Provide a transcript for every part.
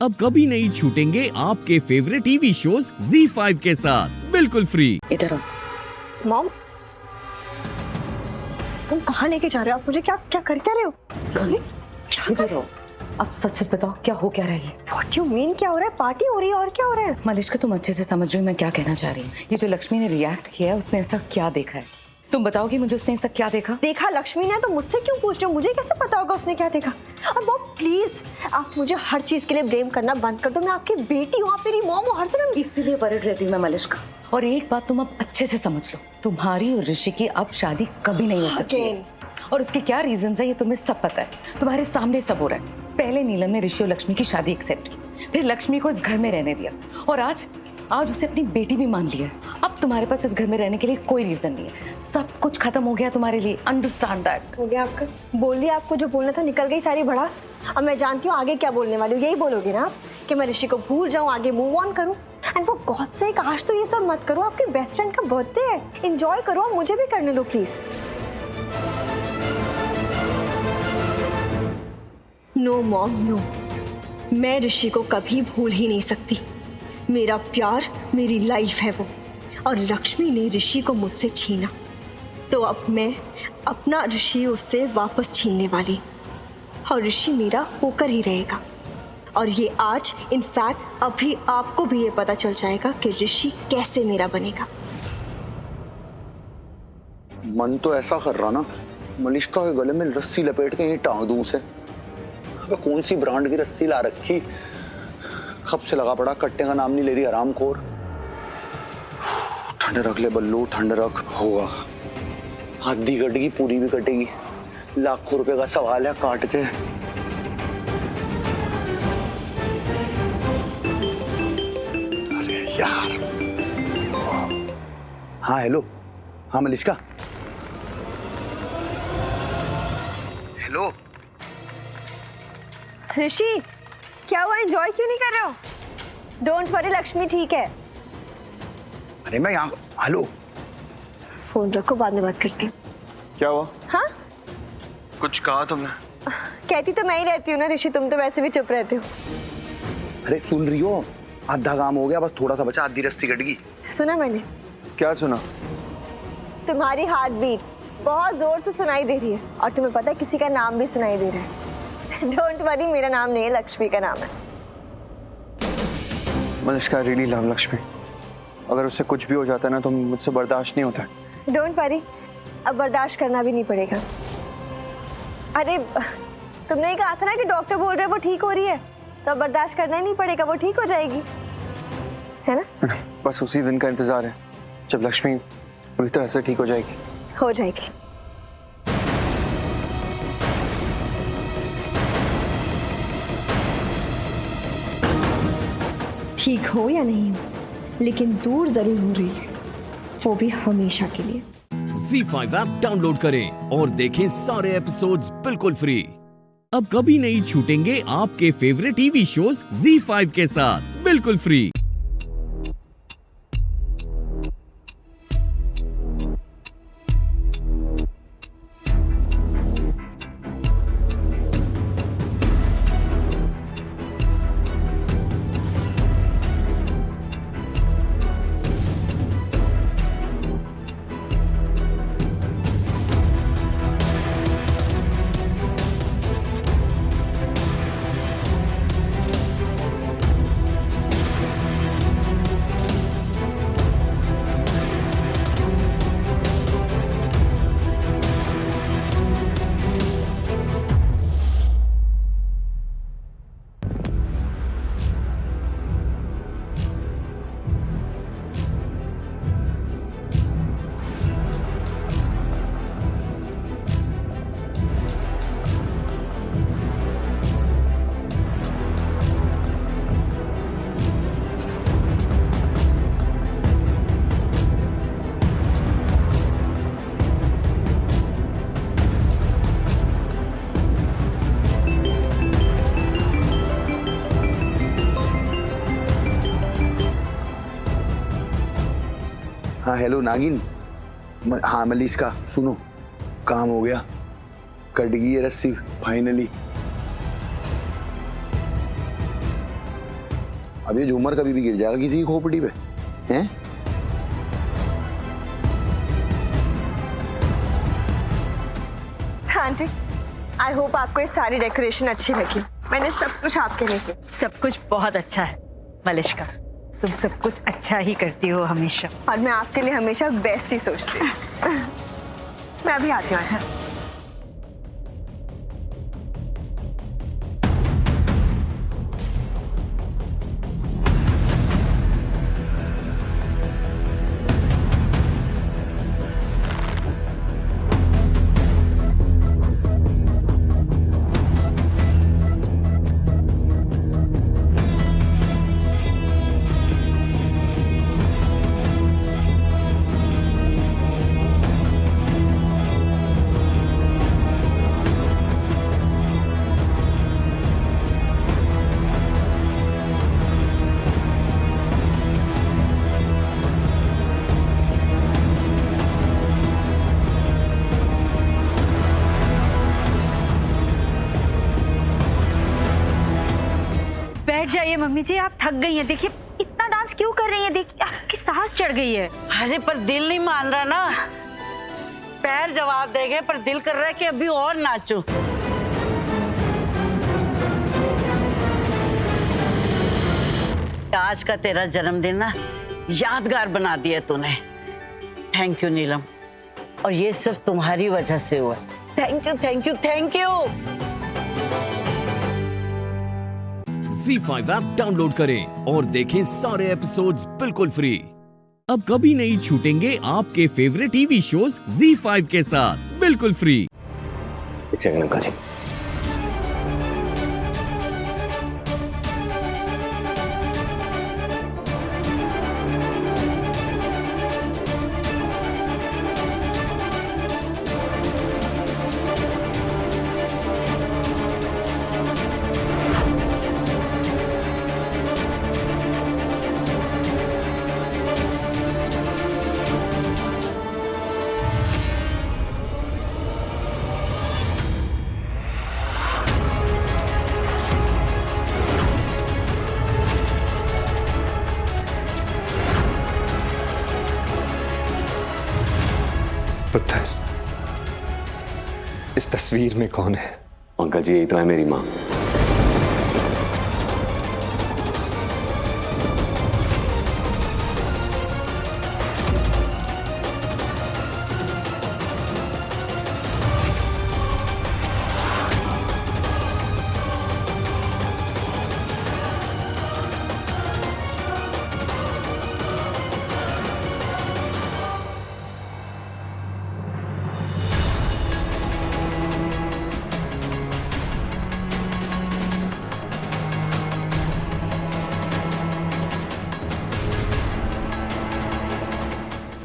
अब कभी नहीं छूटेंगे आपके फेवरेट टीवी शोज ZEE5 के साथ बिल्कुल फ्री। इधर आओ। मॉम, तुम कहाँ लेके जा रहे हो? आप मुझे क्या क्या करते रहे हो? इधर आओ। अब सच सच बताओ, क्या हो क्या रही है? What you mean? क्या हो रहा है? पार्टी हो रही है और क्या हो रहा है? मलिश्का, तुम अच्छे से समझ रही हो मैं क्या कहना चाह रही हूँ? ये जो लक्ष्मी ने रिएक्ट किया है, उसने ऐसा क्या देखा है? तुम बताओगी मुझे उसने ऐसा क्या देखा? देखा लक्ष्मी ने, तो मुझसे क्यों पूछ रहे हो? मुझे कैसे पता होगा उसने क्या देखा? अब मॉम प्लीज, आप मुझे हर चीज के लिए ब्लेम करना बंद कर दो। मैं आपकी बेटी हूँ, आप मेरी मॉम हो, हर समय इसीलिए वर्रिड रहती हूँ मैं मलिश्का। और एक बात तुम अब अच्छे से समझ लो, तुम्हारी और ऋषि की अब शादी कभी नहीं हो सकती है। और उसके क्या रीजंस है ये तुम्हें सब पता है, तुम्हारे सामने सब हो रहा है। पहले नीलम ने ऋषि और लक्ष्मी की शादी एक्सेप्ट की, फिर लक्ष्मी को इस घर में रहने दिया, और आज उसे अपनी बेटी भी मान लिया है। अब तुम्हारे पास इस घर में रहने के लिए कोई रीजन नहीं है, सब कुछ खत्म हो गया तुम्हारे लिए। Understand that. हो गया आपका? बोलिए, आपको जो बोलना था निकल गई सारी भड़ास। अब मैं जानती हूँ आगे क्या बोलने वाली हूँ। यही बोलोगे ना आप कि मैं ऋषि को भूल जाऊँ, आगे मूव ऑन करूँ? एंड फॉर गॉड सेक, आज तो ये सब मत करो। आपके बेस्ट फ्रेंड का बर्थडे है, एंजॉय करो, मुझे भी करने दो प्लीज। नो मॉम नो, मैं ऋषि को कभी भूल ही नहीं सकती। मेरा प्यार मेरी लाइफ है वो, और लक्ष्मी ने ऋषि को मुझसे छीना, तो अब मैं अपना ऋषि उससे वापस छीनने वाली, और ऋषि मेरा होकर ही रहेगा। और ये आज इनफैक्ट अभी आपको भी ये पता चल जाएगा कि ऋषि कैसे मेरा बनेगा। मन तो ऐसा कर रहा ना, मलिश्का के गले में रस्सी लपेट के ही टांग दूं उसे। अबे कौन सी ब्रांड की रस्सी ला रखी, कब से लगा पड़ा, कट्टे का नाम नहीं ले रही हरामखोर। ठंड रख ले बल्लू, ठंड रख। होगा आधी कटेगी, पूरी भी कटेगी, लाखों रुपए का सवाल है, काटते हैं। अरे यार, हाँ हेलो, हाँ मलिश्का, हेलो। ऋषि, क्या हुआ? एंजॉय क्यों नहीं कर रहे हो? डोंट वरी, लक्ष्मी ठीक है। अरे मैं यहाँ, हेलो। फोन रखो, बाद में बात करती हूँ। क्या हुआ? हाँ, कुछ कहा तुमने? कहती तो मैं ही रहती हूँ ना ऋषि, तुम तो वैसे भी चुप रहते हो। अरे सुन रही हो, आधा काम हो गया, बस थोड़ा सा बचा, आधी रस्सी कट गई। सुना मैंने? क्या सुना? तुम्हारी हार्ट बीट बहुत जोर से सुनाई दे रही है, और तुम्हें पता है किसी का नाम भी सुनाई दे रहा है। डोंट वरी, मेरा नाम नहीं है, लक्ष्मी का नाम है। Malishka, really love Lakshmi. अगर उससे कुछ भी हो जाता है ना तो मुझसे बर्दाश्त नहीं होता। डोंट वरी, अब बर्दाश्त करना भी नहीं पड़ेगा। अरे तुमने कहा था ना कि डॉक्टर बोल रहे हैं वो ठीक हो रही है, तो अब बर्दाश्त करना ही नहीं पड़ेगा, वो ठीक हो जाएगी, है ना? बस उसी दिन का इंतजार है जब लक्ष्मी पूरी तरह से ठीक हो जाएगी। हो जाएगी। ठीक हो या नहीं हो, लेकिन दूर जरूर हो रही है, वो भी हमेशा के लिए। ZEE5 ऐप डाउनलोड करें और देखें सारे एपिसोड्स बिल्कुल फ्री। अब कभी नहीं छूटेंगे आपके फेवरेट टीवी शोज ZEE5 के साथ बिल्कुल फ्री। हाँ हेलो नागिन, हाँ मलिश्का, सुनो, काम हो गया, कट गई है रस्सी फाइनली। अब ये झूमर कभी भी गिर जाएगा किसी की खोपड़ी पे, हैं? आंटी, आई होप आपको ये सारी डेकोरेशन अच्छी लगी। मैंने सब कुछ आपके लिए किया। सब कुछ बहुत अच्छा है मलिश्का, तुम सब कुछ अच्छा ही करती हो हमेशा। और मैं आपके लिए हमेशा बेस्ट ही सोचती हूँ। मैं अभी आती हूँ आंटी। बैठ जाइए मम्मी जी, आप थक गई हैं। देखिए इतना डांस क्यों कर रही हैं, देखिए आपकी सांस चढ़ गई है। अरे पर दिल नहीं मान रहा ना, पैर जवाब दे गए पर दिल कर रहा है कि अभी और नाचो। आज का तेरा जन्मदिन ना यादगार बना दिया तूने। थैंक यू नीलम, और ये सिर्फ तुम्हारी वजह से हुआ। Thank you thank you thank you. Z5 app download करें और देखें सारे एपिसोड्स बिल्कुल फ्री। अब कभी नहीं छूटेंगे आपके फेवरेट टीवी शोज Z5 के साथ बिल्कुल फ्री। एक सेकंड अंकल जी, पुत्र, इस तस्वीर में कौन है? अंकल जी यही तो है मेरी माँ।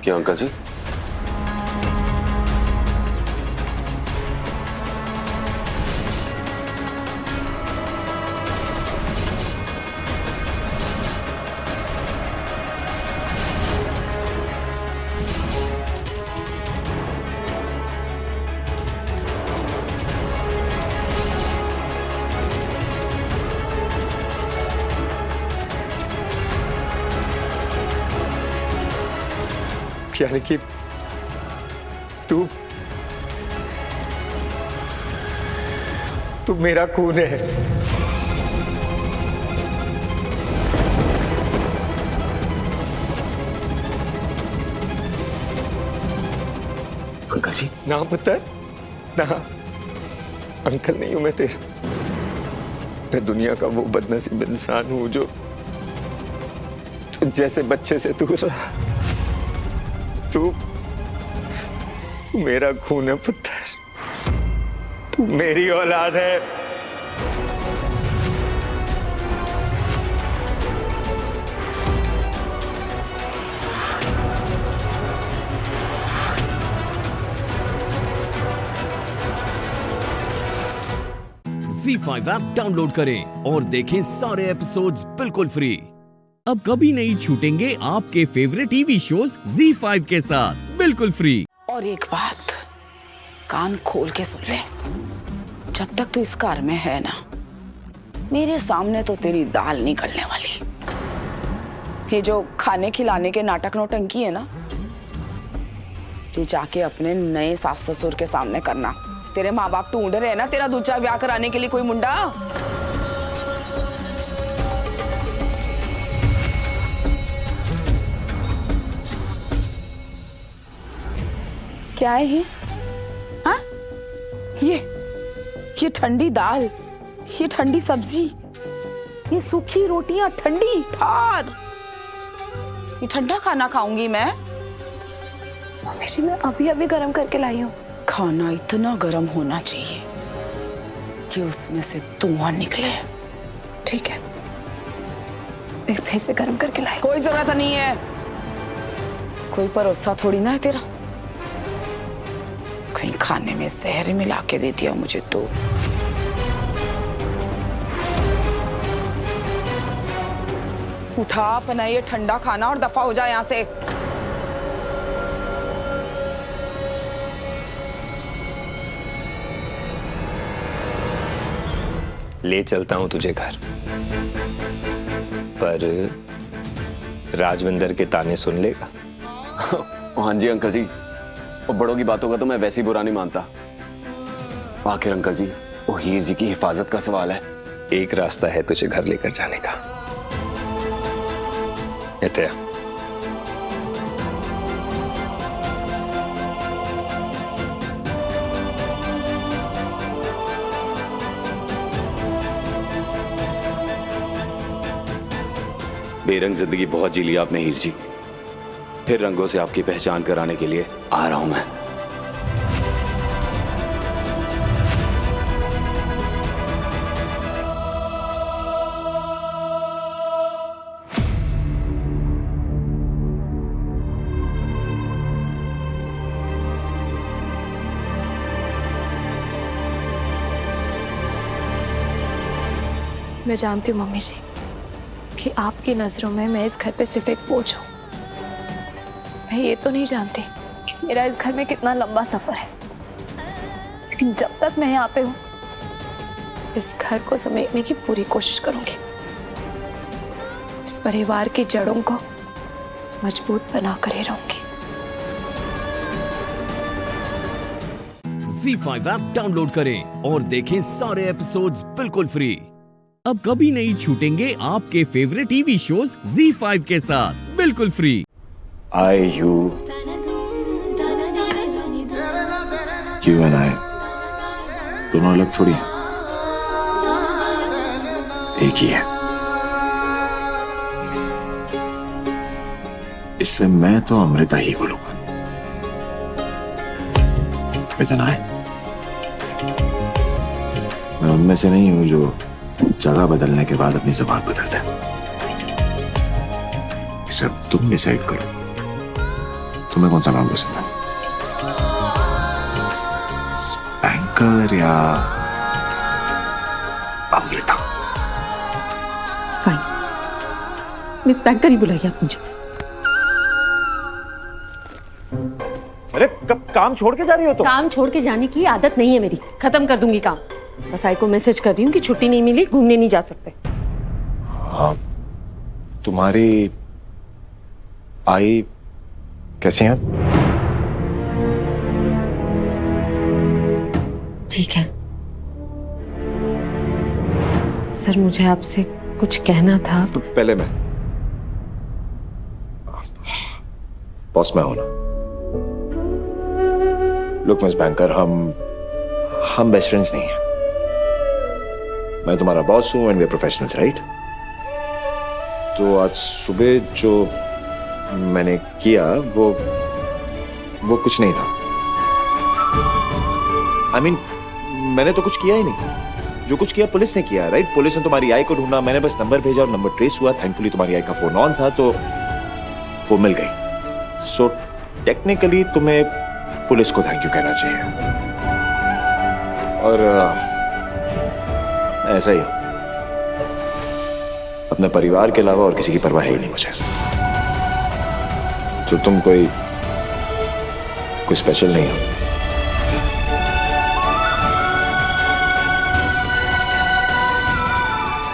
क्या अंकल जी? यानी कि तू मेरा खून है। अंकल जी ना पुत्र, ना, अंकल नहीं हूं मैं तेरा। मैं दुनिया का वो बदनसीब इंसान हूं जो जैसे बच्चे से दूर रहा। तू मेरा खून है पुत्र, तू मेरी औलाद है। Z5 ऐप डाउनलोड करें और देखें सारे एपिसोड्स बिल्कुल फ्री। अब कभी नहीं छूटेंगे आपके फेवरेट टीवी शोज Z5 के साथ बिल्कुल फ्री। और एक बात कान खोल के सुन ले, जब तक तू इस घर में है ना, मेरे सामने तो तेरी दाल नहीं गलने वाली। ये जो खाने खिलाने के नाटक नौटंकी है ना, ये जाके अपने नए सास ससुर के सामने करना। तेरे माँ बाप ढूंढ रहे हैं ना तेरा दूसरा ब्याह कराने के लिए कोई मुंडा। क्या है ये? हाँ? ये ठंडी दाल, ये ठंडी सब्जी, ये सूखी रोटियां ठंडी ठार, ये ठंडा खाना खाऊंगी मैं। मम्मी जी मैं अभी अभी गर्म करके लाई हूँ। खाना इतना गर्म होना चाहिए कि उसमें से धुआं निकले। ठीक है, मैं फिर से गर्म करके लाई। कोई जरूरत नहीं है, कोई भरोसा थोड़ी ना है तेरा। कहीं खाने में जहर मिला के दे दिया मुझे तो। उठा अपना ये ठंडा खाना और दफा हो जा यहाँ से। ले चलता हूं तुझे घर, पर राजविंदर के ताने सुन लेगा। हाँ जी अंकल जी, और बड़ों की बातों का तो मैं वैसे ही बुरा नहीं मानता। आखिर अंकल जी, वो हीर जी की हिफाजत का सवाल है। एक रास्ता है तुझे घर लेकर जाने का। नित्या, बेरंग जिंदगी बहुत जी ली आपने हीर जी, फिर रंगों से आपकी पहचान कराने के लिए आ रहा हूं मैं। मैं जानती हूँ मम्मी जी कि आपकी नजरों में मैं इस घर पे सिर्फ एक बोझ हूँ। मैं ये तो नहीं जानती कि मेरा इस घर में कितना लंबा सफर है, लेकिन जब तक मैं यहाँ पे हूँ इस घर को समेटने की पूरी कोशिश करूंगी। इस परिवार की जड़ों को मजबूत बना कर ही रहूंगी। ZEE5 ऐप डाउनलोड करें और देखें सारे एपिसोड्स बिल्कुल फ्री। अब कभी नहीं छूटेंगे आपके फेवरेट टीवी शोज ZEE5 के साथ बिल्कुल फ्री। यू एंड आई दोनों अलग थोड़ी हैं, एक ही है। इसलिए मैं तो अमृता ही बोलूंगा। इतना है, मैं उनमें से नहीं हूं जो जगह बदलने के बाद अपनी जबान बदलता है। सब तुम डिसाइड करो, तुम्हें कौन सा नाम पसंद है, स्पैंकर या अमृता? फाइन, मिस बैंकर ही बुलाइए आप मुझे। अरे कब काम छोड़ के जा रही हो तुम? काम छोड़ के जाने की आदत नहीं है मेरी, खत्म कर दूंगी काम। बस आई को मैसेज कर रही हूँ कि छुट्टी नहीं मिली, घूमने नहीं जा सकते। हाँ, तुम्हारी आई कैसे हैं? ठीक है सर, मुझे आपसे कुछ कहना था। तो पहले मैं बॉस में हूं ना। लुक मिस बैंकर, हम बेस्ट फ्रेंड्स नहीं हैं। मैं तुम्हारा बॉस हूं and we are professionals, right? तो आज सुबह जो मैंने किया वो कुछ नहीं था। I mean, मैंने तो कुछ किया ही नहीं। जो कुछ किया पुलिस ने किया, राइट? पुलिस ने तुम्हारी आई को ढूंढा, मैंने बस नंबर भेजा और नंबर ट्रेस हुआ। थैंकफुली तुम्हारी आई का फोन ऑन था तो वो मिल गई। सो टेक्निकली तुम्हें पुलिस को थैंक यू कहना चाहिए। और ऐसा ही अपने परिवार के अलावा और किसी की परवाह ही नहीं मुझे। तो तुम कोई स्पेशल नहीं हो।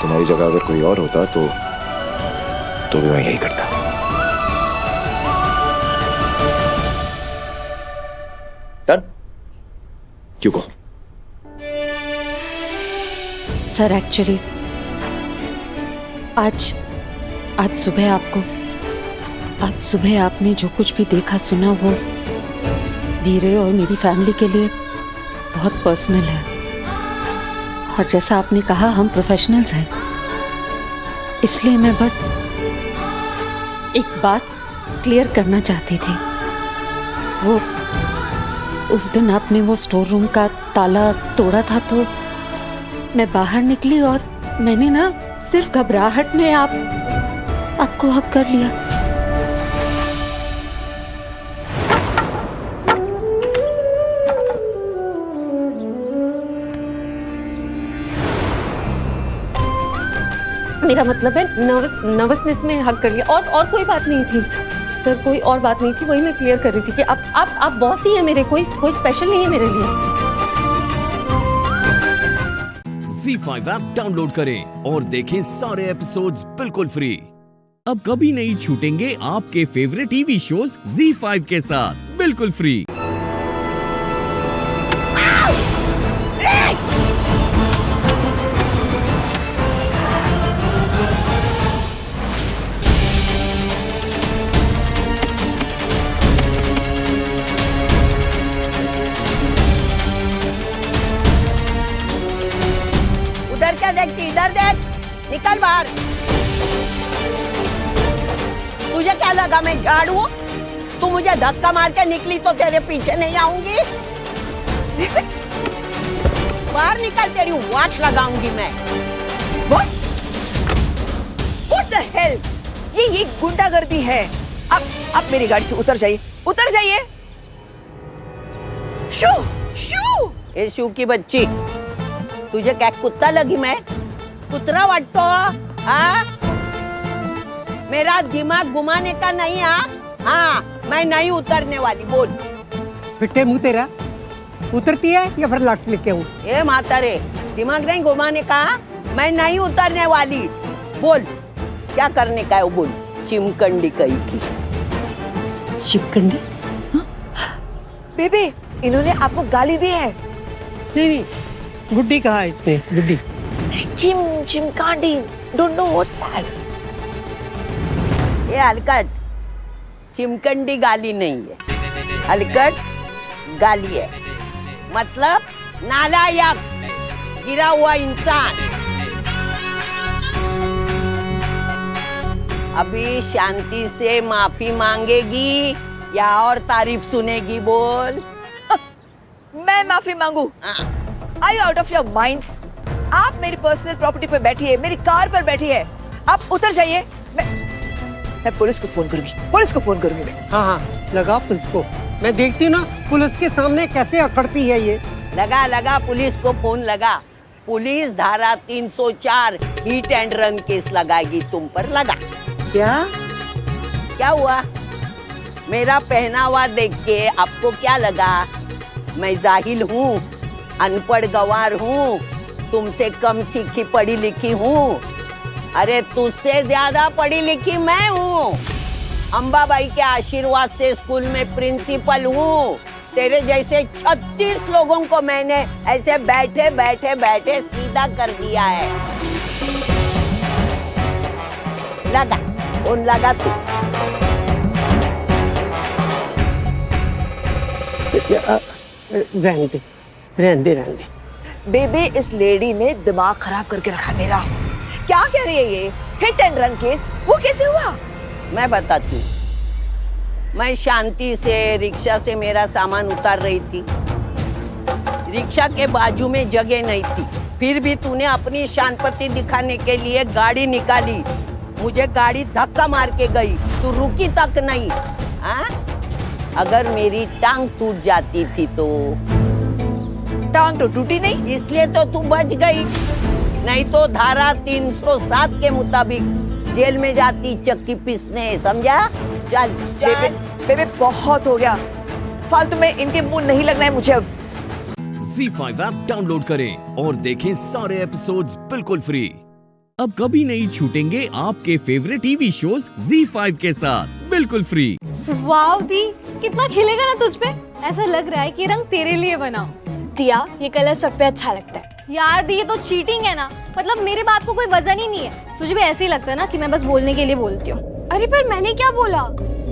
तुम्हारी जगह अगर कोई और होता तो तो भी मैं यही करता। डन? क्यों को? सर एक्चुअली आज सुबह आपने जो कुछ भी देखा सुना वो मेरे और मेरी फैमिली के लिए बहुत पर्सनल है। और जैसा आपने कहा हम प्रोफेशनल्स हैं, इसलिए मैं बस एक बात क्लियर करना चाहती थी। वो उस दिन आपने वो स्टोर रूम का ताला तोड़ा था तो मैं बाहर निकली और मैंने ना सिर्फ घबराहट में आपको हक कर लिया। मेरा मतलब है नर्वसनेस में हक कर लिया और कोई बात नहीं थी सर, कोई और बात नहीं थी। वही मैं क्लियर कर रही थी कि आप बॉस ही हैं मेरे, कोई स्पेशल नहीं है मेरे लिए। ZEE5 ऐप डाउनलोड करें और देखें सारे एपिसोड्स बिल्कुल फ्री। अब कभी नहीं छूटेंगे आपके फेवरेट टीवी शोज ZEE5 के साथ बिल्कुल फ्री। उधर क्या देखती, इधर देख, निकल बाहर। तुझे क्या लगा मैं झाड़ू हूँ? तू मुझे धक्का मार के निकली तो तेरे पीछे नहीं आऊंगी। बाहर निकल, तेरी वाट लगाऊंगी मैं। What the hell? ये गुंडागर्दी है। अब मेरी गाड़ी से उतर जाइए। शू ए शू की बच्ची, तुझे क्या कुत्ता लगी मैं? कुतरा वाटतो? हाँ, मेरा दिमाग घुमाने का नहीं। हाँ, मैं नहीं उतरने वाली। बोल फिट्टे मुंह तेरा, उतरती है या फिर लाठ लेके आऊं? ए मातारे, दिमाग नहीं घुमाने का। मैं नहीं उतरने वाली। बोल क्या करने का है वो बोल। चिमकंडी कही की चिमकंडी? बेबे, इन्होंने आपको गाली दी है? नहीं, गुड्डी कहा इसने, गुड्डी। चिमकांडी, डोंट नो व्हाट्स दैट। ये हलकट, चिमकंडी गाली नहीं है, हलकट गाली है। मतलब नालायक, गिरा हुआ इंसान। अभी शांति से माफी मांगेगी या और तारीफ सुनेगी? बोल। मैं माफी मांगू? Are you out of your minds? आप मेरी पर्सनल प्रॉपर्टी पर बैठी है, मेरी कार पर बैठी है। आप उतर जाइए। मैं पुलिस को फोन करूंगी मैं। हाँ, लगा पुलिस को। मैं देखती हूँ ना पुलिस के सामने कैसे अकड़ती है ये। लगा पुलिस को फोन लगा। पुलिस धारा 304 हिट एंड रन केस लगाएगी तुम पर। लगा। क्या हुआ? मेरा पहनावा देख के आपको क्या लगा? मैं जाहिल हूँ, अनपढ़ गवार हूँ, तुमसे कम सीखी पढ़ी लिखी हूँ? अरे तुझसे ज्यादा पढ़ी लिखी मैं हूँ। अंबाबाई के आशीर्वाद से स्कूल में प्रिंसिपल हूँ। तेरे जैसे 36 लोगों को मैंने ऐसे बैठे बैठे बैठे सीधा कर दिया है। लगा फोन, लगा तू। रहने दे। बेबे, इस लेडी ने दिमाग खराब करके रखा मेरा। क्या कह रही है ये? हिट एंड रन केस वो कैसे हुआ? मैं बताती हूँ। मैं शांति से रिक्शा से मेरा सामान उतार रही थी। रिक्शा के बाजू में जगह नहीं थी, फिर भी तूने अपनी शांति दिखाने के लिए गाड़ी निकाली। मुझे गाड़ी धक्का मार के गई, तू रुकी तक नहीं। अगर मेरी टांग टूट जाती थी तो? टांग तो टूटी नहीं, इसलिए तो तू बच गई। नहीं तो धारा 307 के मुताबिक जेल में जाती चक्की पीसने। समझा? चल बेबे बहुत हो गया, फालतू में इनके मुंह नहीं लगना है मुझे अब। ZEE5 ऐप डाउनलोड करें और देखें सारे एपिसोड्स बिल्कुल फ्री। अब कभी नहीं छूटेंगे आपके फेवरेट टीवी शोज ZEE5 के साथ बिल्कुल फ्री। वाव दी, कितना खिलेगा ना तुझ पे। ऐसा लग रहा है कि रंग तेरे लिए बना। दिया, ये कलर सब पे अच्छा लगता है। यार दी, ये तो चीटिंग है ना। मतलब मेरी बात को कोई वजन ही नहीं है। तुझे भी ऐसे ही लगता है ना कि मैं बस बोलने के लिए बोलती हूँ। अरे पर मैंने क्या बोला?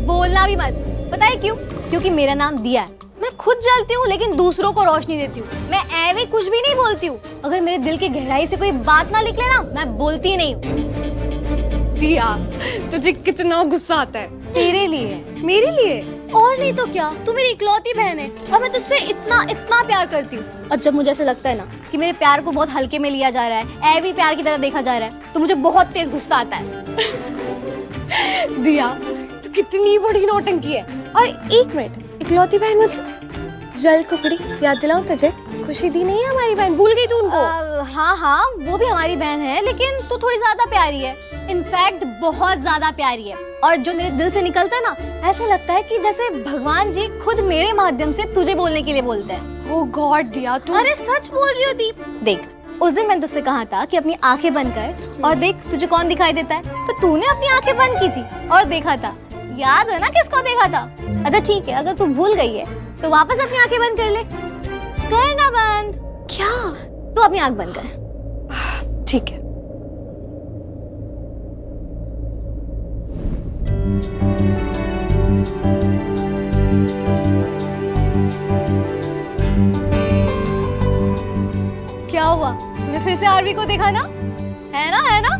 बोलना भी मत। पता है क्यों? क्योंकि मेरा नाम दिया है। मैं खुद जलती हूँ लेकिन दूसरों को रोशनी देती हूँ। मैं ऐवे कुछ भी नहीं बोलती हूँ। अगर मेरे दिल की गहराई से कोई बात ना निकले ना, मैं बोलती नहीं हूँ। दिया, तुझे कितना गुस्सा आता है। तेरे लिए। मेरे लिए? और नहीं तो क्या, तू मेरी इकलौती बहन है और मैं तुझसे इतना इतना प्यार करती हूँ। और जब मुझे ऐसा लगता है ना कि मेरे प्यार को बहुत हल्के में लिया जा रहा है, ऐवी प्यार की तरह देखा जा रहा है, तो मुझे बहुत तेज गुस्सा आता है। दिया, तू कितनी बड़ी नौटंकी है। और एक मिनट, इकलौती बहन मतलब जल कुकड़ी, याद दिलाऊं तुझे? खुशी दी नहीं है हमारी बहन, भूल गई तू उनको? हाँ हाँ, वो भी हमारी बहन है, लेकिन तू थोड़ी ज्यादा प्यारी है। इनफैक्ट बहुत ज्यादा प्यारी है। और जो मेरे दिल से निकलता है ना, ऐसा लगता है कि जैसे भगवान जी खुद मेरे माध्यम से तुझे बोलने के लिए बोलते हैं। ओह गॉड दिया, तू अरे सच बोल रही हो दीप। देख, उस दिन मैंने तुझसे कहा था कि अपनी आंखें बंद कर और देख तुझे कौन दिखाई देता है, तो तूने अपनी आंखें बंद की थी और देखा था। याद है ना किसको देखा था? अच्छा ठीक है, अगर तू भूल गई है तो वापस अपनी आंखें बंद कर ले। करना बंद। क्या? तू अपनी आंख बंद कर। ठीक है। क्या हुआ? तूने फिर से आरवी को देखा ना? है ना, है ना?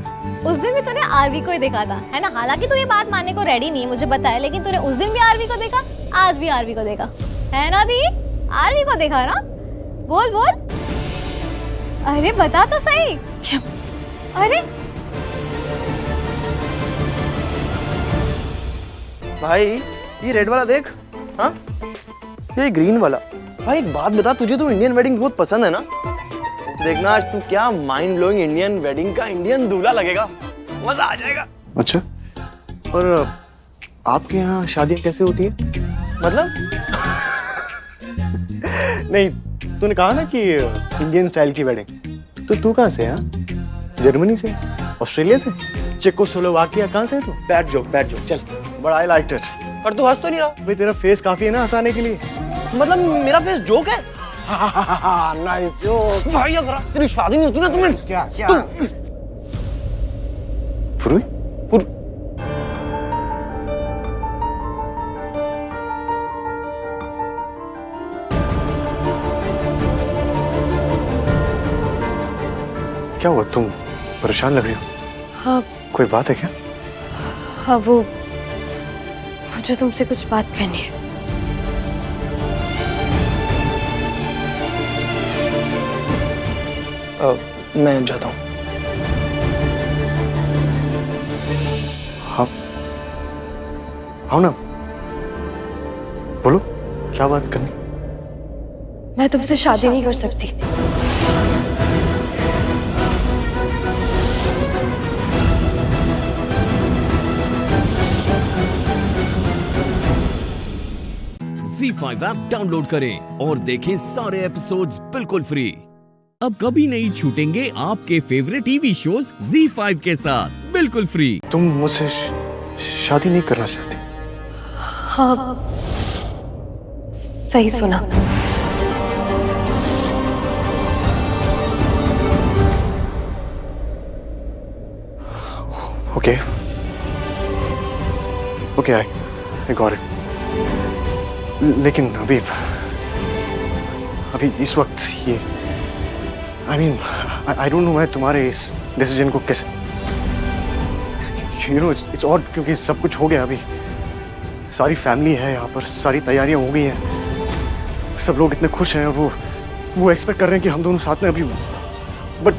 उस दिन भी तूने आरवी को ही देखा था, है ना? हालांकि तू ये बात मानने को रेडी नहीं है, मुझे पता है, लेकिन तूने उस दिन भी आरवी को देखा, आज भी आरवी को देखा, है ना दी? आरवी को देखा ना? बोल बोल। अरे बता तो सही। अरे भाई, ये रेड वाला देख। हाँ, ये ग्रीन वाला। भाई एक बात बता, तुझे तो इंडियन वेडिंग बहुत पसंद है ना? देखना आज तू क्या माइंड ब्लोइंग इंडियन वेडिंग का इंडियन दूल्हा लगेगा, मजा आ जाएगा। अच्छा, और आपके यहाँ शादियाँ कैसे होती है? मतलब? नहीं, तूने कहा ना कि इंडियन स्टाइल की वेडिंग, तो तू कहाँ से है? जर्मनी से, ऑस्ट्रेलिया से, चेकोस्लोवाकिया, कहाँ से है तू? बैठ जाओ, चल। बड़ा आई लाइक इट। और तू हंस तो नहीं रहा? भाई तेरा फेस काफी है ना हंसाने के लिए। मतलब मेरा फेस जोक है? Nice joke. भाई अगर तेरी शादी नहीं होती ना तुम्हें क्या फुरुई? क्या हुआ, तुम परेशान लग रही हो? हाँ। कोई बात है क्या? हाँ, वो मुझे तुमसे कुछ बात करनी है। मैं जाता हूँ। हाँ, आओ ना, बोलो क्या बात करनी? मैं तुमसे शादी नहीं कर सकती। ZEE5 ऐप डाउनलोड करें और देखें सारे एपिसोड्स बिल्कुल फ्री। अब कभी नहीं छूटेंगे आपके फेवरेट टीवी शोज ZEE5 के साथ बिल्कुल फ्री। तुम मुझसे शादी नहीं करना चाहती? हाँ, सही सुना। Okay, I got it. लेकिन अभी इस वक्त ये आई डोंट नो, मैं तुम्हारे इस डिसीजन को कैसे, यू नो, इट्स ऑड, क्योंकि सब कुछ हो गया। अभी सारी फैमिली है यहाँ पर, सारी तैयारियां हो गई हैं, सब लोग इतने खुश हैं और वो एक्सपेक्ट कर रहे हैं कि हम दोनों साथ में अभी, बट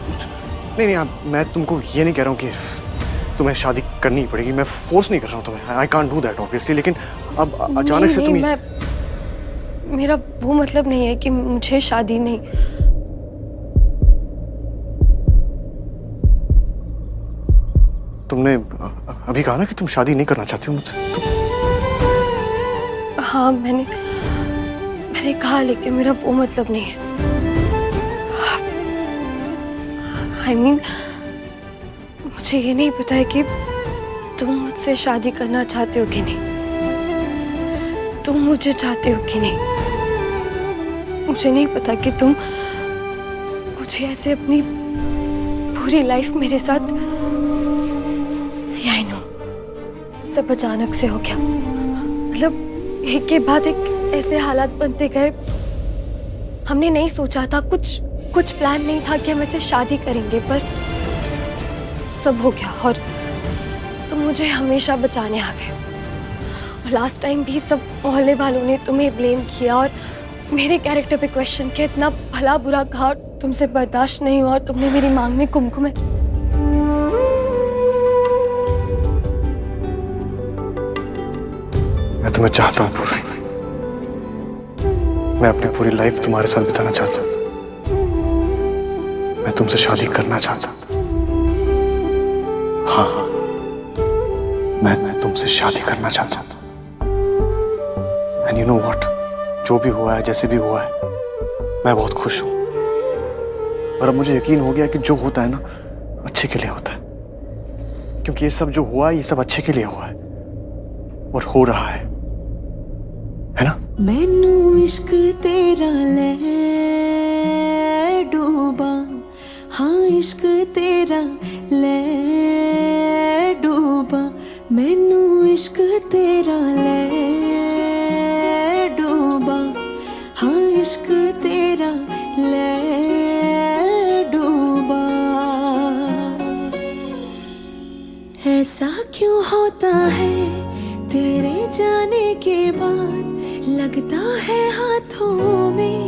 नहीं, मैं तुमको ये नहीं कह रहा हूँ कि तुम्हें शादी करनी ही पड़ेगी, मैं फोर्स नहीं कर रहा हूँ तुम्हें, I can't do that obviously, लेकिन अब अचानक से तुम, मेरा वो मतलब नहीं है कि मुझे शादी नहीं। तुमने अभी कहा ना कि तुम शादी नहीं करना चाहती हो मुझसे। हाँ, मैंने कहा, लेकिन मेरा वो मतलब नहीं है। I mean, मुझे ये नहीं पता है कि तुम मुझसे शादी करना चाहते हो कि नहीं, तुम मुझे चाहते हो कि नहीं। मुझे नहीं पता कि तुम मुझे ऐसे अपनी पूरी लाइफ मेरे साथ। सी आई नो, सब अचानक से हो गया। मतलब एक के बाद एक ऐसे हालात बनते गए। हमने नहीं सोचा था, कुछ प्लान नहीं था कि हम ऐसे शादी करेंगे, पर सब हो गया और तुम मुझे हमेशा बचाने आ गए। और लास्ट टाइम भी सब मोहल्ले वालों ने तुम्हें ब्लेम किया और मेरे कैरेक्टर पे क्वेश्चन किया, इतना भला बुरा कहा और तुमसे बर्दाश्त नहीं हुआ और तुमने मेरी मांग में कुमकुम है। मैं तुम्हें चाहता हूँ पूरी। मैं अपनी पूरी लाइफ तुम्हारे साथ बिताना चाहता हूँ। मैं तुमसे शादी करना चाहता हूँ। हाँ, मैं तुमसे शादी करना चाहता हूँ। एंड यू नो व्हाट, जो भी हुआ है, जैसे भी हुआ है, मैं बहुत खुश हूँ। और अब मुझे यकीन हो गया कि जो होता है ना, अच्छे के लिए होता है। क्योंकि ये सब जो हुआ है, ये सब अच्छे के लिए हुआ है और हो रहा है ना? मैनू इश्क तेरा ले डूबा, हाँ इश्क तेरा ले डूबा। मैनू इश्क तेरा ले डूबा, हाँ इश्क तेरा ले डूबा। ऐसा क्यों होता है तेरे जाने के बाद, लगता है हाथों में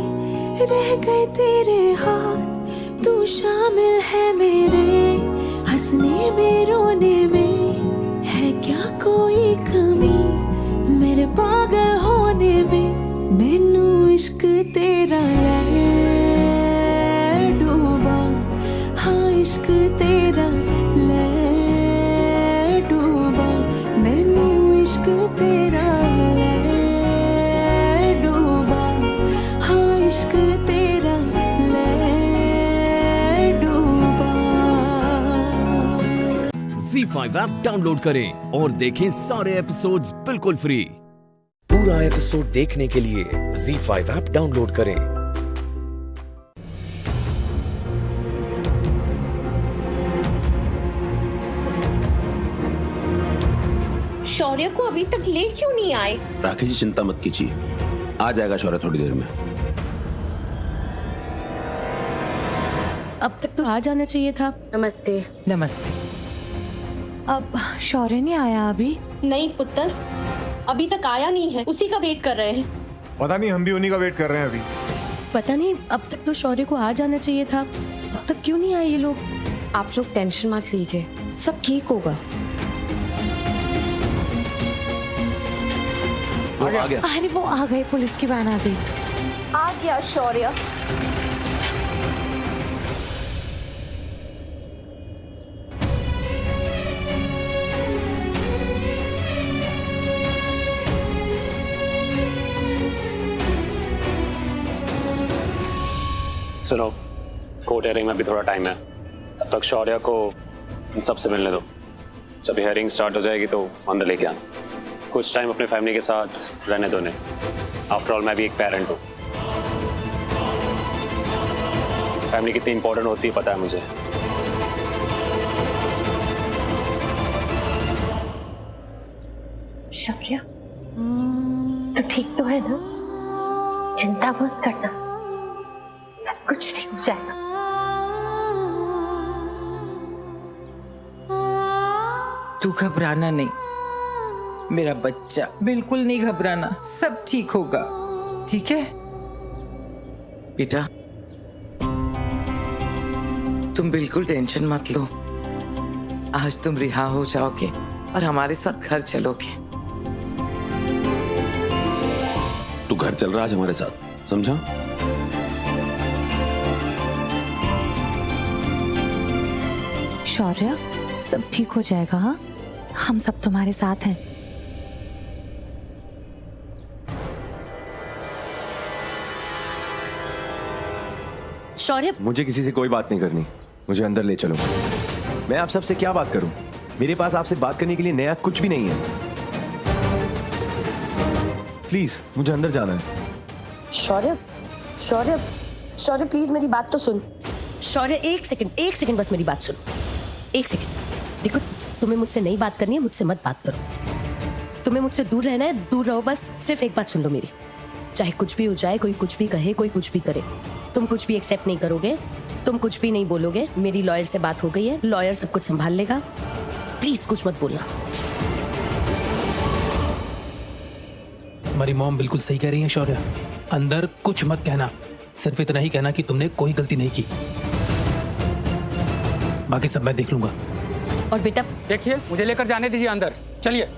रह गए तेरे हाथ। तू शामिल है मेरे हंसने में, रोने में, है क्या कोई कमी मेरे पागल होने में। मैनू इश्क तेरा ले डूबा, हाँ इश्क तेरा ले डूबा। मैनू इश्क तेरा ले डूबा, हाँ इश्क तेरा ले डूबा। ZEE5 ऐप डाउनलोड करें और देखें सारे एपिसोड्स बिल्कुल फ्री। पूरा एपिसोड देखने के लिए ZEE5 ऐप डाउनलोड करें। शौर्य को अभी तक ले क्यों नहीं आए? राखी जी चिंता मत कीजिए, आ जाएगा शौर्य थोड़ी देर में। अब तक तो आ जाना चाहिए था। नमस्ते। नमस्ते। अब शौर्य नहीं आया अभी? नहीं पुत्र, अभी तक आया नहीं है, उसी का वेट कर रहे हैं। पता नहीं, हम भी उन्हीं का वेट कर रहे हैं अभी। पता नहीं, अब तक तो शौर्य को आ जाना चाहिए था, अब तक क्यों नहीं आए ये लोग? आप लोग टेंशन मत लीजिए, सब ठीक होगा। आ गया। अरे वो आ गए, पुलिस की वैन आ गई। आ गया शौर्य। सुनो, कोर्ट हियरिंग में भी थोड़ा टाइम है, तब तक शौर्य को इन सबसे मिलने दो। जब हियरिंग स्टार्ट हो जाएगी तो अंदर लेके आना। कुछ टाइम अपने फैमिली के साथ रहने दो ने। आफ्टर ऑल मैं भी एक पेरेंट हूँ। फैमिली कितनी इंपॉर्टेंट होती है पता है मुझे। शौर्य, तो ठीक तो है ना? चिंता मत करना, सब कुछ ठीक हो जाएगा। तू घबराना नहीं मेरा बच्चा, बिल्कुल नहीं घबराना, सब ठीक होगा, ठीक है बेटा? तुम बिल्कुल टेंशन मत लो। आज तुम रिहा हो जाओगे और हमारे साथ घर चलोगे। तू घर चल रहा आज हमारे साथ, समझा? शौर्य, सब ठीक हो जाएगा। हाँ, हम सब तुम्हारे साथ हैं। शौर्य, मुझे किसी से कोई बात नहीं करनी, मुझे अंदर ले चलो। मैं आप सबसे क्या बात करूं? मेरे पास आपसे बात करने के लिए नया कुछ भी नहीं है। प्लीज मुझे अंदर जाना है। शौर्य, शौर्य, शौर्य प्लीज मेरी बात तो सुन। शौर्य एक सेकंड बस मेरी बात सुन। एक सेकंड। देखो तुम्हें मुझसे नहीं बात करनी है, मुझसे मत बात करो। तुम्हें मुझसे दूर रहना है, दूर रहो बस। सिर्फ एक बात सुन लो मेरी। चाहे कुछ भी हो जाए, कोई कुछ भी कहे, कोई कुछ भी करे, तुम कुछ भी एक्सेप्ट नहीं करोगे, तुम कुछ भी नहीं बोलोगे। मेरी लॉयर से बात हो गई है, लॉयर सब कुछ संभाल लेगा। प्लीज कुछ मत बोलना। तुम्हारी मॉम बिल्कुल सही कह रही है शौर्य, अंदर कुछ मत कहना, सिर्फ इतना ही कहना कि तुमने कोई गलती नहीं की, बाकी सब मैं देख लूंगा। और बेटा देखिए, मुझे लेकर जाने दीजिए अंदर, चलिए।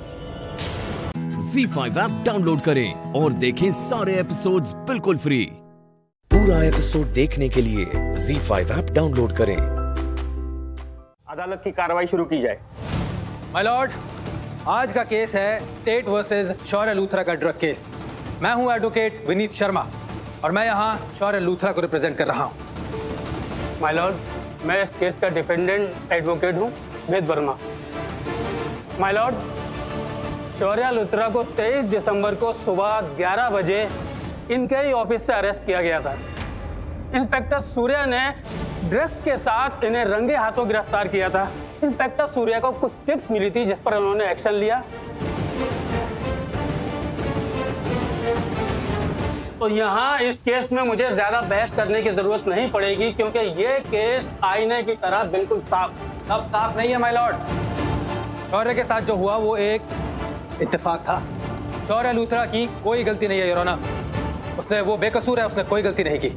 ZEE5 ऐप डाउनलोड करें और देखें सारे एपिसोड्स बिल्कुल फ्री। पूरा एपिसोड देखने के लिए ZEE5 ऐप डाउनलोड करें। अदालत की कार्रवाई शुरू की जाए। माय लॉर्ड, आज का केस है टेट वर्सेस शौर्य लूथरा का ड्रग केस। मैं हूं एडवोकेट विनीत शर्मा और मैं यहां शौर्य लूथरा को रिप्रेजेंट कर रहा हूं। माय लॉर्ड, मैं इस केस का डिफेंडेंट एडवोकेट हूं वेद वर्मा। माय लॉर्ड, शौर्य लूथरा को 23 दिसंबर को सुबह 11 बजे इनके ही ऑफिस से अरेस्ट किया गया था। इंस्पेक्टर सूर्या ने ड्रग्स के साथ इन्हें रंगे हाथों गिरफ्तार किया था। इंस्पेक्टर सूर्या को कुछ टिप्स मिली थी जिस पर उन्होंने एक्शन लिया। तो यहाँ इस केस में मुझे ज्यादा बहस करने की जरूरत नहीं पड़ेगी क्योंकि ये केस आईने की तरह बिल्कुल साफ नहीं है माय लॉर्ड। शौर्य के साथ जो हुआ वो एक इत्तेफाक था। शौर्य लूथरा की कोई गलती नहीं है योर ऑनर, उसने वो बेकसूर है, उसने कोई गलती नहीं की।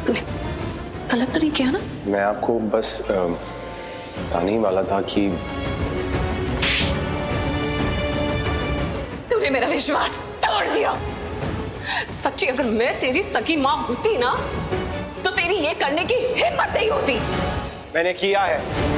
तूने गलत तो नहीं किया ना? मैं आपको बस बताने ही वाला था कि तूने मेरा विश्वास तोड़ दिया। सच्ची अगर मैं तेरी सगी मां होती ना तो तेरी ये करने की हिम्मत नहीं होती। मैंने किया है।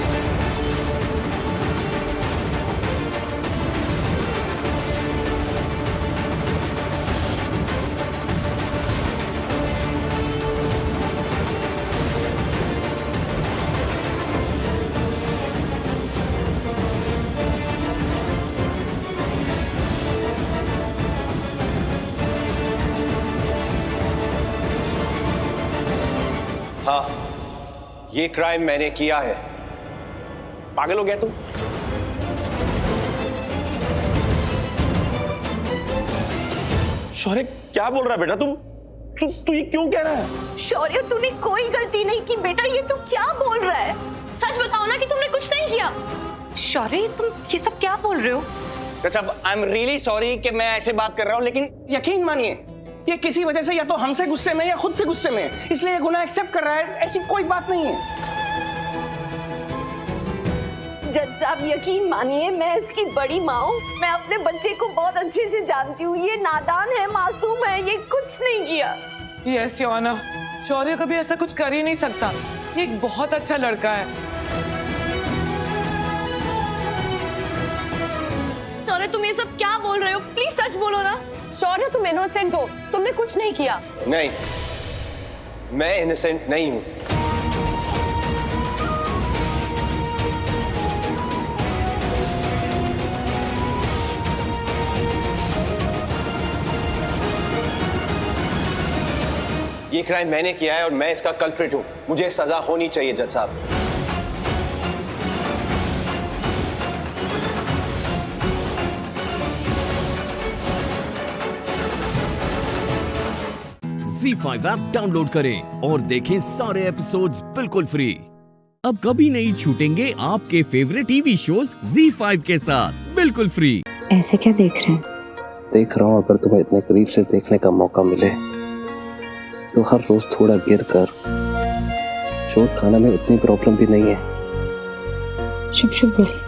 हाँ, ये क्राइम मैंने किया है। पागल हो गया तू? शौर्य क्या बोल रहा है बेटा तू ये क्यों कह रहा है? शौर्य, तूने कोई गलती नहीं की बेटा, ये तू क्या बोल रहा है? सच बताओ ना कि तुमने कुछ नहीं किया। शौर्य, तुम ये सब क्या बोल रहे हो? अच्छा, आई एम रियली सॉरी कि मैं ऐसे बात कर रहा हूँ, लेकिन यकीन मानिए ये किसी वजह से या तो हमसे गुस्से में या खुद से गुस्से में, इसलिए ये गुनाह एक्सेप्ट कर रहा है। ऐसी कोई बात नहीं है। जज साहब, यकीन मानिए मैं इसकी बड़ी माँ हूँ। मैं अपने बच्चे को बहुत अच्छे से जानती हूँ। ये नादान है, मासूम है, ये कुछ नहीं किया। यस योर ऑनर, शौर्य कभी ऐसा कुछ कर ही नहीं सकता। ये एक बहुत अच्छा लड़का है। शौर्य, तुम ये सब क्या बोल रहे हो? प्लीज सच बोलो ना। शौर्य, तुम इनोसेंट हो, तुमने कुछ नहीं किया। नहीं, मैं इनोसेंट नहीं हूं। ये क्राइम मैंने किया है और मैं इसका कल्प्रिट हूं। मुझे सजा होनी चाहिए जज साहब। ZEE5 ऐप डाउनलोड करें और देखें सारे एपिसोड्स बिल्कुल फ्री। अब कभी नहीं छूटेंगे आपके फेवरेट टीवी शोज ZEE5 के साथ बिल्कुल फ्री। ऐसे क्या देख रहे हैं? देख रहा हूँ, अगर तुम्हें इतने करीब से देखने का मौका मिले तो हर रोज थोड़ा गिर कर चोट खाने में इतनी प्रॉब्लम भी नहीं है। शुभ शुभ बोलिए।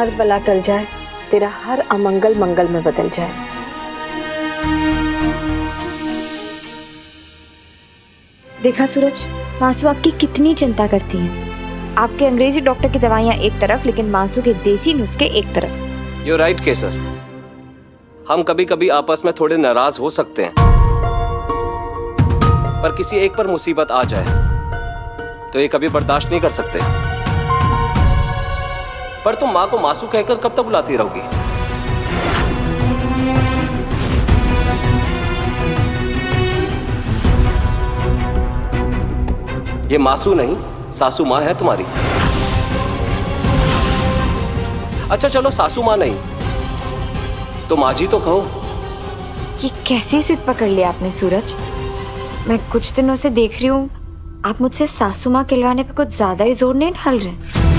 हर बला टल जाए, तेरा हर अमंगल मंगल में बदल जाए। देखा सूरज, मासू आपकी कितनी चिंता करती है। आपके अंग्रेजी डॉक्टर की दवाइयाँ एक तरफ, लेकिन मासू के देसी नुस्खे एक तरफ। You're right, केसर। हम कभी कभी आपस में थोड़े नाराज हो सकते हैं, पर किसी एक पर मुसीबत आ जाए तो ये कभी बर्दाश्त नहीं कर सकते। पर तुम माँ को मासू कहकर कब तक बुलाती रहोगी? ये मासू नहीं, सासू माँ है तुम्हारी। अच्छा चलो, सासू माँ नहीं तो माँ जी तो कहो। ये कैसी जिद पकड़ लिया आपने सूरज? मैं कुछ दिनों से देख रही हूँ आप मुझसे सासू माँ कहलवाने पे कुछ ज्यादा ही जोर नहीं ढाल रहे।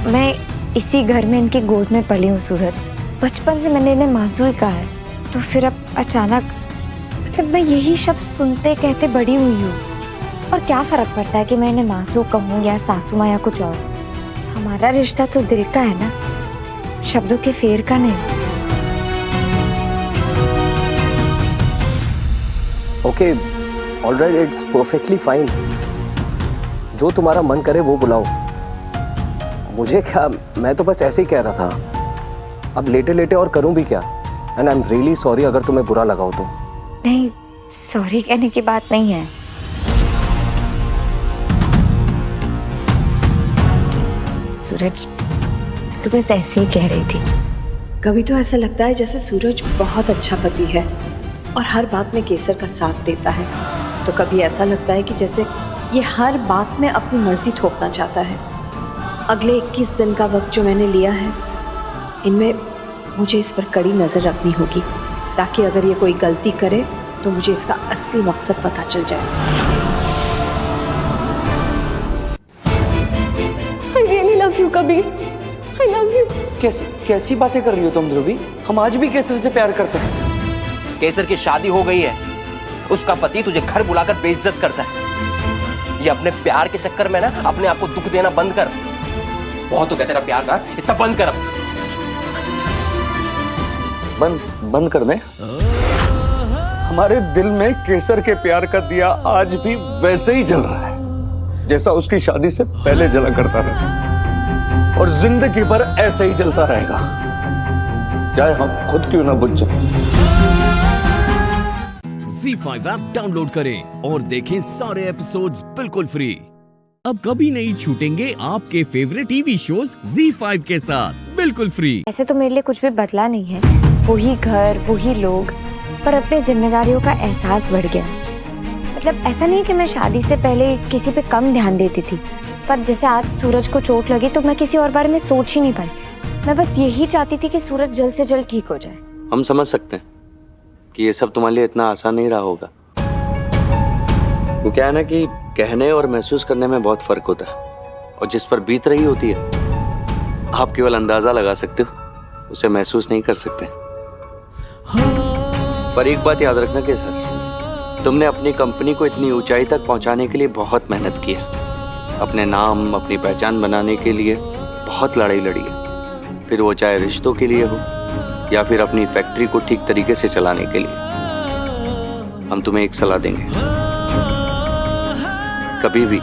मैं इसी घर में इनकी गोद में पली हूँ सूरज। बचपन से मैंने इन्हें मासू ही कहा है, तो फिर अब अचानक मतलब मैं यही शब्द सुनते कहते बड़ी हुई हूँ। और क्या फर्क पड़ता है कि मैं इन्हें मासू कहूँ या सासू माँ या कुछ और। हमारा रिश्ता तो दिल का है ना, शब्दों के फेर का नहीं। Okay, alright, it's perfectly fine. जो तुम्हारा मन करे वो बुलाओ। मुझे क्या, मैं तो बस ऐसे ही कह रहा था। अब लेटे लेटे और करूं भी क्या? And I am really sorry अगर तुम्हें बुरा लगा हो तो। नहीं, सॉरी कहने की बात नहीं है। सूरज, तू बस ऐसे ही कह रही थी। कभी तो ऐसा लगता है जैसे सूरज बहुत अच्छा पति है और हर बात में केसर का साथ देता है, तो कभी ऐसा लगता है कि जैसे ये हर बात में अपनी मर्जी थोपना चाहता है। अगले 21 दिन का वक्त जो मैंने लिया है, इनमें मुझे इस पर कड़ी नज़र रखनी होगी, ताकि अगर ये कोई गलती करे तो मुझे इसका असली मकसद पता चल जाए। I really love you, Kabir. I love you। कैसी बातें कर रही हो तुम ध्रुवी? हम आज भी केसर से प्यार करते हैं। केसर की शादी हो गई है, उसका पति तुझे घर बुलाकर बेइज्जत करता है। ये अपने प्यार के चक्कर में ना अपने आप को दुख देना बंद कर। बहुत हो गया तेरा प्यार का, ये सब बंद कर अब। बंद कर दे। हमारे दिल में केसर के प्यार का दिया आज भी वैसे ही जल रहा है जैसा उसकी शादी से पहले जला करता रहा, और जिंदगी भर ऐसे ही जलता रहेगा, चाहे हम खुद क्यों ना बुझ जाए। ZEE5 ऐप डाउनलोड करें और देखें सारे एपिसोड्स बिल्कुल फ्री। अब कभी नहीं छूटेंगे आपके फेवरेट टीवी शोज ZEE5 के साथ बिल्कुल फ्री। ऐसे तो मेरे लिए कुछ भी बदला नहीं है, वही घर वही लोग, पर अपनी जिम्मेदारियों का एहसास बढ़ गया। मतलब ऐसा नहीं कि मैं शादी से पहले किसी पे कम ध्यान देती थी, पर जैसे आज सूरज को चोट लगी तो मैं किसी और बारे में सोच ही नहीं पाई। मैं बस यही चाहती थी कि सूरज जल्द से जल्द ठीक हो जाए। हम समझ सकते हैं कि ये सब तुम्हारे लिए इतना आसान नहीं रहा होगा। वो क्या है ना कि कहने और महसूस करने में बहुत फर्क होता है, और जिस पर बीत रही होती है आप केवल अंदाजा लगा सकते हो, उसे महसूस नहीं कर सकते। पर एक बात याद रखना कि सर, तुमने अपनी कंपनी को इतनी ऊंचाई तक पहुंचाने के लिए बहुत मेहनत की है, अपने नाम अपनी पहचान बनाने के लिए बहुत लड़ाई लड़ी है, फिर वो चाहे रिश्तों के लिए हो या फिर अपनी फैक्ट्री को ठीक तरीके से चलाने के लिए। हम तुम्हें एक सलाह देंगे, कभी भी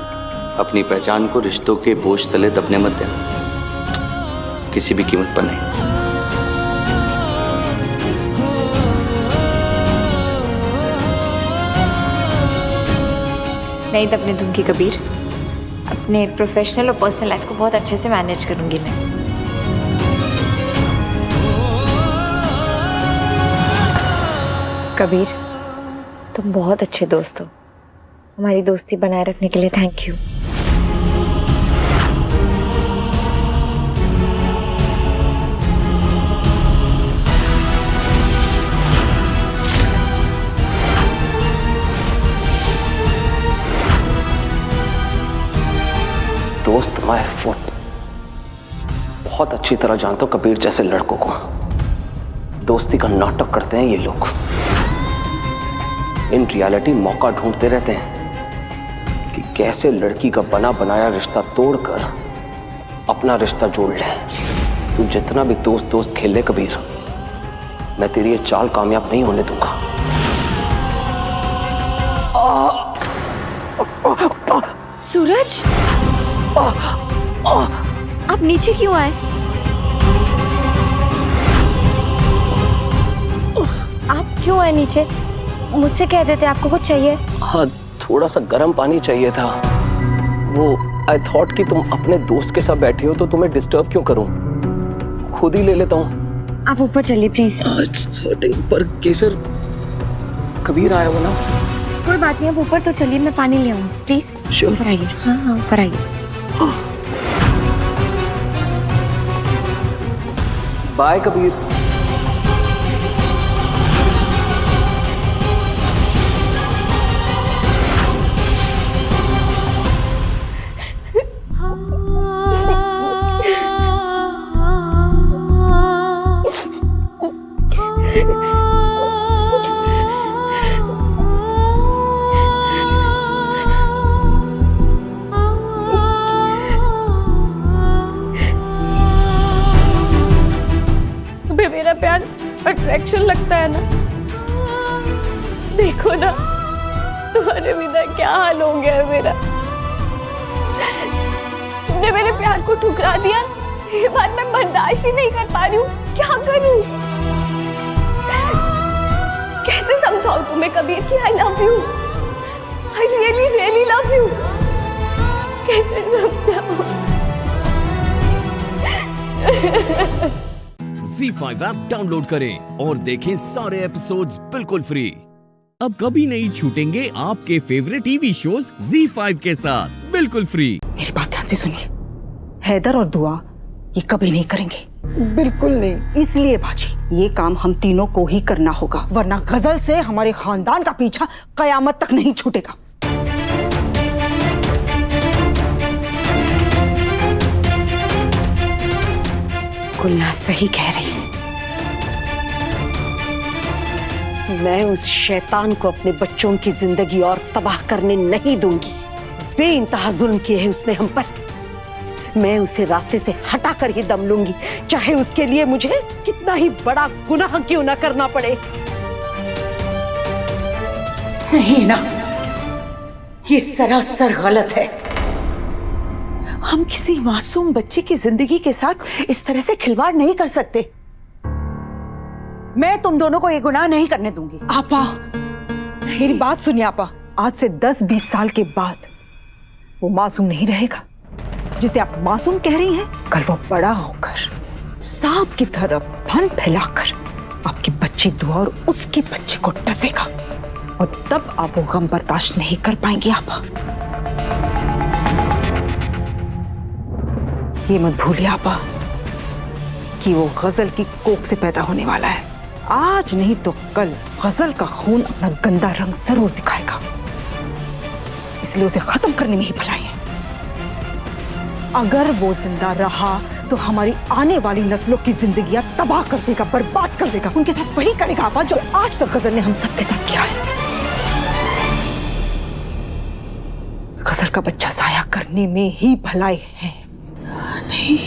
अपनी पहचान को रिश्तों के बोझ तले दबने मत देना, किसी भी कीमत पर नहीं। नहीं दबने दूंगी कबीर। अपने प्रोफेशनल और पर्सनल लाइफ को बहुत अच्छे से मैनेज करूंगी मैं। कबीर, तुम बहुत अच्छे दोस्त हो। हमारी दोस्ती बनाए रखने के लिए थैंक यू। दोस्त माय फुट। बहुत अच्छी तरह जानता हूं कबीर जैसे लड़कों को। दोस्ती का नाटक करते हैं ये लोग। इन रियलिटी मौका ढूंढते रहते हैं कि कैसे लड़की का बना बनाया रिश्ता तोड़कर अपना रिश्ता जोड़ ले। तू जितना भी दोस्त दोस्त खेल ले कबीर, मैं तेरी ये चाल कामयाब नहीं होने दूंगा। सूरज, आप नीचे क्यों आए? आप क्यों आए नीचे? मुझसे कह देते आपको कुछ चाहिए। हाँ, थोड़ा सा गर्म पानी चाहिए था। वो आई थॉट कि तुम अपने दोस्त के साथ बैठी हो तो तुम्हें डिस्टर्ब क्यों करूं, खुद ही ले लेता हूँ। आप ऊपर चलिए प्लीज। पर केसर, कबीर आया हो ना। कोई बात नहीं, आप ऊपर तो चलिए, मैं पानी ले आऊँ प्लीज। Sure. ऊपर आइए। हाँ हाँ, ऊपर आइए। बाय कबीर। मेरा प्यार अट्रैक्शन लगता है ना। देखो ना तुम्हारे बिना क्या हाल हो गया है मेरा। तुमने मेरे प्यार को ठुकरा दिया, ये बात मैं बर्दाश्त ही नहीं कर पा रही हूँ। क्या करूँ? कैसे समझाऊं तुम्हें कबीर कि I love you, I really really love you. कैसे समझाऊं? ZEE5 ऐप डाउनलोड करें और देखें सारे एपिसोड्स बिल्कुल फ्री। अब कभी नहीं छूटेंगे आपके फेवरेट टीवी शोज ZEE5 के साथ बिल्कुल फ्री। मेरी बात ध्यान से सुनिए, हैदर और दुआ ये कभी नहीं करेंगे, बिल्कुल नहीं। इसलिए बाजी ये काम हम तीनों को ही करना होगा, वरना गजल से हमारे खानदान का पीछा कयामत तक नहीं छूटेगा। गुलना सही कह रही है, मैं उस शैतान को अपने बच्चों की जिंदगी और तबाह करने नहीं दूंगी। बेइंतहा जुल्म किए है उसने हम पर, मैं उसे रास्ते से हटा कर ही दम लूंगी, चाहे उसके लिए मुझे कितना ही बड़ा गुनाह क्यों ना करना पड़े। नहीं ना, ये सरासर गलत है। हम किसी मासूम बच्चे की जिंदगी के साथ इस तरह से खिलवाड़ नहीं कर सकते। मैं तुम दोनों को ये गुनाह नहीं करने दूंगी। आपा, मेरी बात सुनिए आपा, आज से 10-20 साल के बाद वो मासूम नहीं रहेगा जिसे आप मासूम कह रही हैं। कल वो बड़ा होकर सांप की तरह फन फैलाकर आपकी बच्ची दुआ और उसके बच्चे को डसेगा, और तब आप वो गम बर्दाश्त नहीं कर पाएंगी। आपा, ये मत भूलिए आपा कि वो गजल की कोख से पैदा होने वाला है। आज नहीं तो कल गजल का खून अपना गंदा रंग जरूर दिखाएगा, इसलिए उसे खत्म करने में ही भलाई है। अगर वो जिंदा रहा तो हमारी आने वाली नस्लों की जिंदगियां तबाह कर देगा, बर्बाद कर देगा। उनके साथ वही करेगा आपा जो आज तक गजल ने हम सबके साथ किया है। गजल का बच्चा साया करने में ही भलाई है। नहीं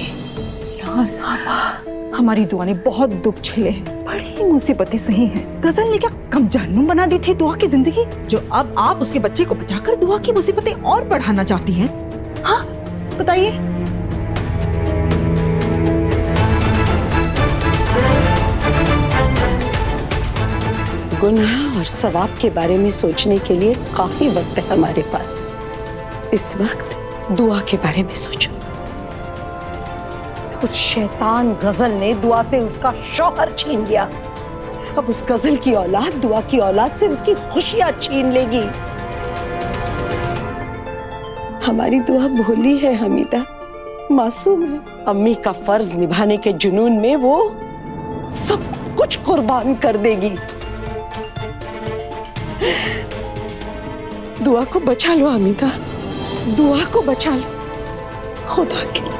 हमारी दुआ ने बहुत दुख झेले हैं, बड़ी मुसीबतें सही हैं। गजल ने क्या कम जहन्नुम बना दी थी दुआ की जिंदगी, जो अब आप उसके बच्चे को बचाकर दुआ की मुसीबतें और बढ़ाना चाहती हैं? हाँ बताइए। गुनाह और सवाब के बारे में सोचने के लिए काफी वक्त है हमारे पास। इस वक्त दुआ के बारे में सोचो। उस शैतान गजल ने दुआ से उसका शौहर छीन लिया, अब उस गजल की औलाद दुआ की औलाद से उसकी खुशियां छीन लेगी। हमारी दुआ भोली है हमीदा, मासूम है। अम्मी का फर्ज निभाने के जुनून में वो सब कुछ कुर्बान कर देगी। दुआ को बचा लो हमीदा, दुआ को बचा लो, खुदा के लिए।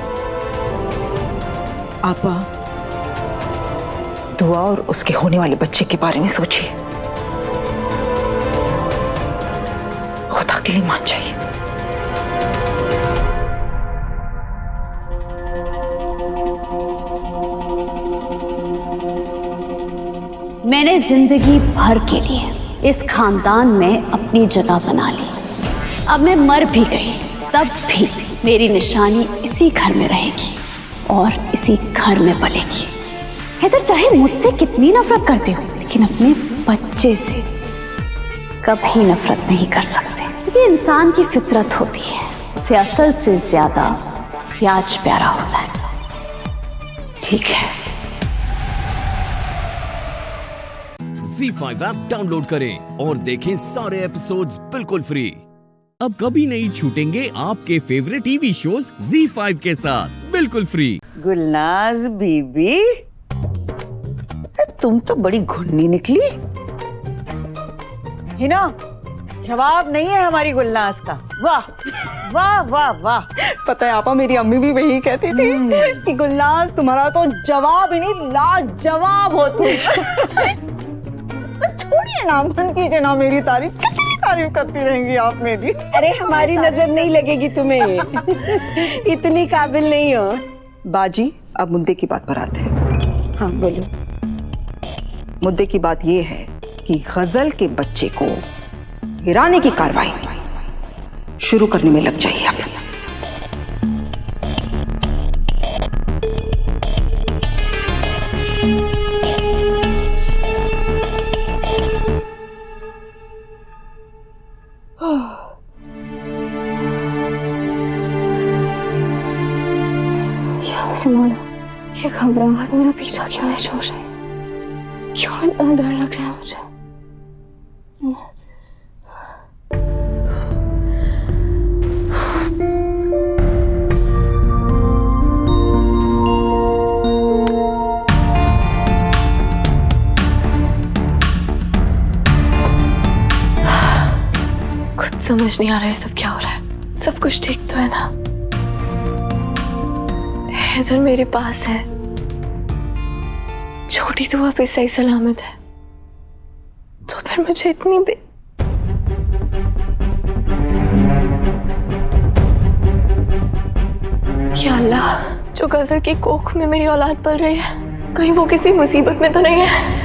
आपा, दुआ और उसके होने वाले बच्चे के बारे में सोचिए, खुदा के लिए मान जाइए। मैंने जिंदगी भर के लिए इस खानदान में अपनी जगह बना ली। अब मैं मर भी गई तब भी मेरी निशानी इसी घर में रहेगी और इसी घर में पलेगी। हैदर चाहे मुझसे कितनी नफरत करते हो, लेकिन अपने बच्चे से कभी नफरत नहीं कर सकते। ये इंसान की फितरत होती है, उसे असल से ज्यादा प्याज प्यारा होता है। ठीक है। ZEE5 ऐप डाउनलोड करें और देखें सारे एपिसोड्स बिल्कुल फ्री। अब कभी नहीं छूटेंगे आपके फेवरेट टीवी शोज ZEE5 के साथ बिल्कुल फ्री। गुलनाज बीबी, तुम तो बड़ी घुन्नी निकली। हिना, जवाब नहीं है हमारी गुलनाज का। वाह वाह वाह वाह। पता है आपा, मेरी अम्मी भी वही कहती थी कि गुलनाज तुम्हारा तो जवाब ही नहीं लाजवाब होती। छोड़िए ना, मन कीजिए ना मेरी तारीफ। कितनी तारीफ करती रहेंगी आप मेरी। अरे हमारी नजर नहीं लगेगी तुम्हें। इतनी काबिल नहीं हो। बाजी, अब मुद्दे की बात पर आते हैं। हाँ बोलो। मुद्दे की बात ये है कि गजल के बच्चे को गिराने की कार्रवाई शुरू करने में लग जाइए आप। ये घबराहट मेरा पीछा क्यों नहीं छोड़ रही? क्यों इतना डर लग रहा है मुझे? कुछ समझ नहीं आ रहा है सब क्या हो रहा है। सब कुछ ठीक तो है ना? हैदर मेरे पास है, छोटी तो वापस सही सलामत है, तो फिर मुझे इतनी या अल्लाह, जो गजल की कोख में मेरी औलाद पल रही है, कहीं वो किसी मुसीबत में तो नहीं है?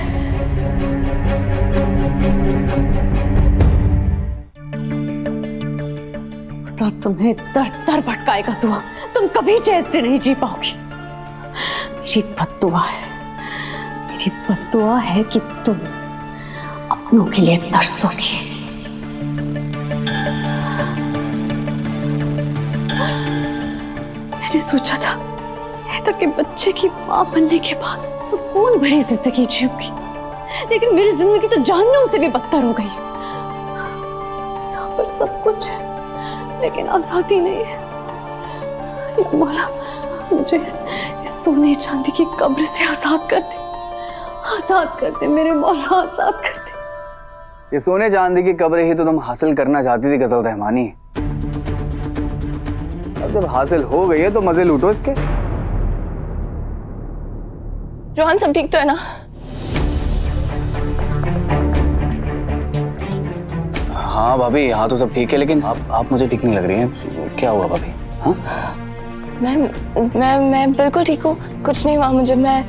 तो तुम्हें दर दर भटकाएगा दुआ, तुम कभी चैन से नहीं जी पाओगी। मेरी बद्दुआ है कि तुम अपनों के लिए तरसोगी। मैंने सोचा था हैदर के बच्चे की मां बनने के बाद सुकून भरी जिंदगी जीऊंगी, लेकिन मेरी जिंदगी तो जहन्नुम से भी बदतर हो गई। यहाँ पर सब कुछ है लेकिन आजादी नहीं है। या मौला, मुझे इस सोने चांदी की कब्र से आजाद कर दे मेरे मौला, आजाद कर दे। ये सोने चांदी की कब्र ही तो तुम हासिल करना चाहती थी गजल रहमानी। अब जब हासिल हो गई है तो मजे लूटो इसके। रोहन, सब ठीक तो है ना? हाँ भाभी, यहाँ तो सब ठीक है, लेकिन आप मुझे ठीक नहीं लग रही हैं। क्या हुआ भाभी? हाँ? मैं बिल्कुल ठीक हूँ, कुछ नहीं हुआ मुझे। मैं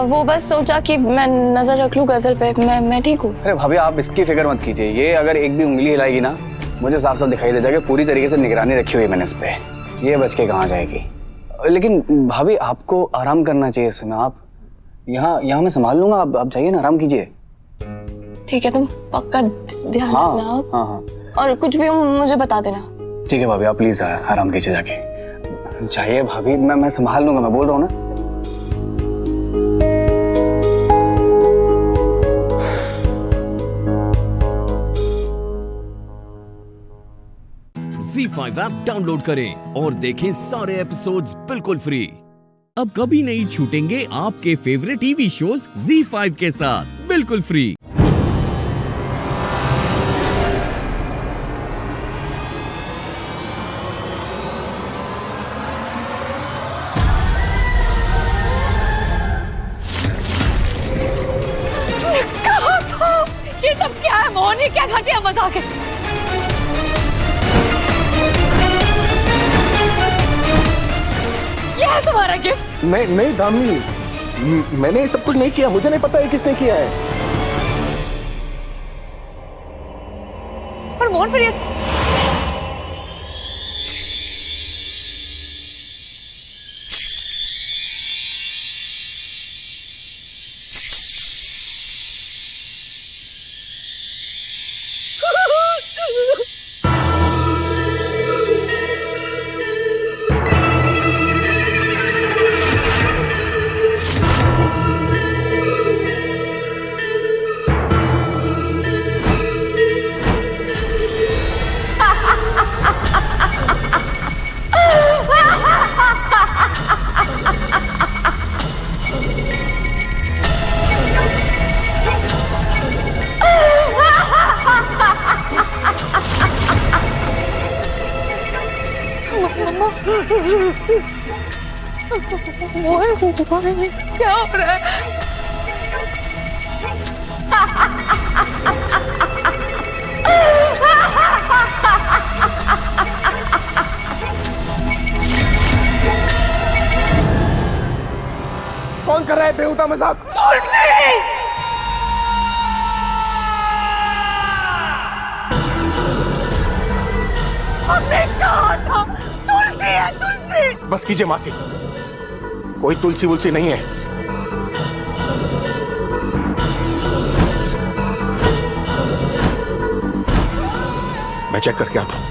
वो बस सोचा कि मैं नजर रख लूँ गजल पे। मैं ठीक हूँ। अरे भाभी, आप इसकी फिक्र मत कीजिए। ये अगर एक भी उंगली हिलाएगी ना, मुझे साफ साफ दिखाई दे जाएगा। पूरी तरीके से निगरानी रखी हुई है मैंने इस पे। ये बच के कहाँ जाएगी? लेकिन भाभी, आपको आराम करना चाहिए इस समय। आप यहाँ मैं संभाल लूंगा, आप जाइए ना, आराम कीजिए। ठीक है, तुम पक्का ध्यान रखना। हाँ। और कुछ भी मुझे बता देना। ठीक है भाभी, आप प्लीज आराम कीजिए जाके। चाहिए भाभी, मैं संभाल लूंगा, मैं बोल रहा हूँ ना। ZEE5 ऐप डाउनलोड करें और देखें सारे एपिसोड्स बिल्कुल फ्री। अब कभी नहीं छूटेंगे आपके फेवरेट टीवी शोज ZEE5 के साथ बिल्कुल फ्री। ये सब क्या है मोहन? ये क्या घटिया मजाक है? ये है तुम्हारा गिफ्ट? नहीं दामिनी, मैंने ये सब कुछ नहीं किया। मुझे नहीं पता है किसने किया है। मोहन फिर ये मोहन क्या हो रहा है? कौन कर रहा है बेहुदा मजाक? हमने कहा था तुलसी है तुलसी। बस कीजिए मासी, कोई तुलसी वुलसी नहीं है। मैं चेक करके आता हूं।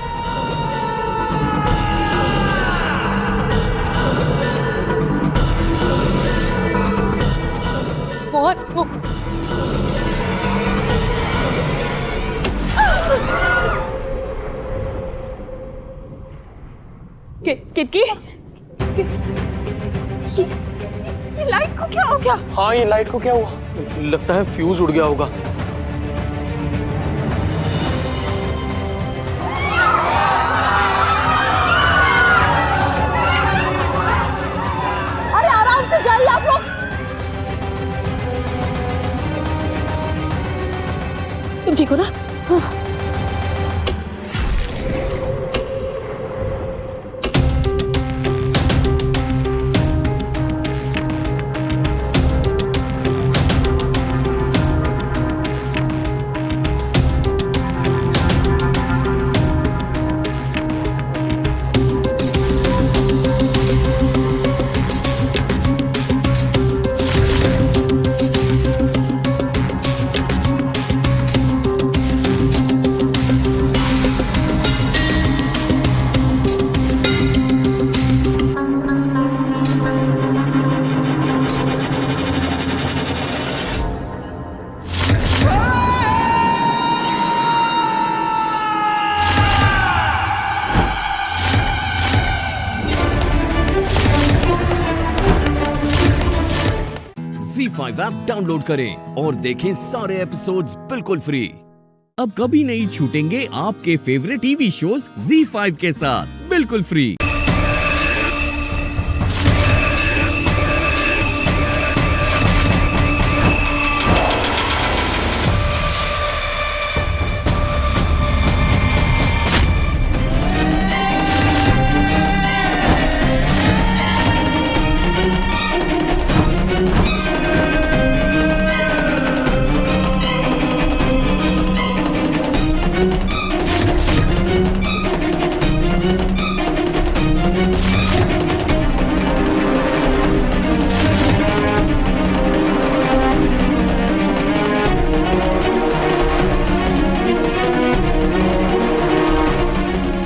कितकी ये लाइट को क्या हो गया? हाँ, ये लाइट को क्या हुआ? लगता है फ्यूज उड़ गया होगा। अरे आराम से जाइए आप लोग। तुम ठीक हो ना? ZEE5 ऐप डाउनलोड करें और देखें सारे एपिसोड्स बिल्कुल फ्री। अब कभी नहीं छूटेंगे आपके फेवरेट टीवी शोज ZEE5 के साथ बिल्कुल फ्री।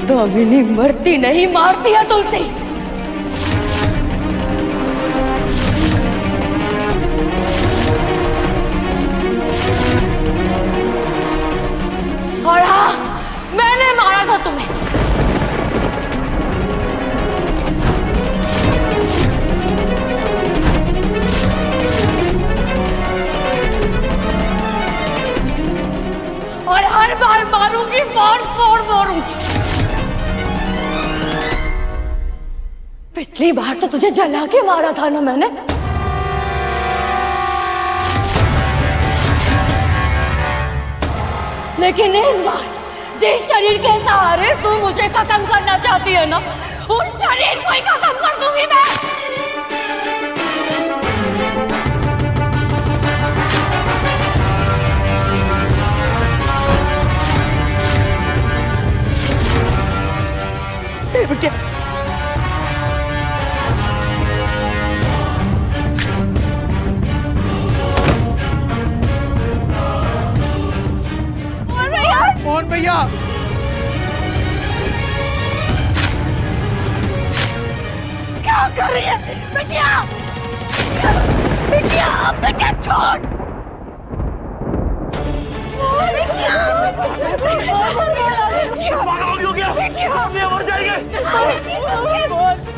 दामिनी मरती नहीं, मारती है तुलसी। और हाँ, मैंने मारा था तुम्हें। और हर बार मारूंगी, मारूंगी। पिछली बार तो तुझे जला के मारा था ना मैंने। लेकिन इस बार जिस शरीर के सहारे तू मुझे खत्म करना चाहती है ना, उस शरीर को ही खत्म कर दूंगी मैं। भैया। क्या कर रही है बिटिया? बिटिया, बिटिया छोड़।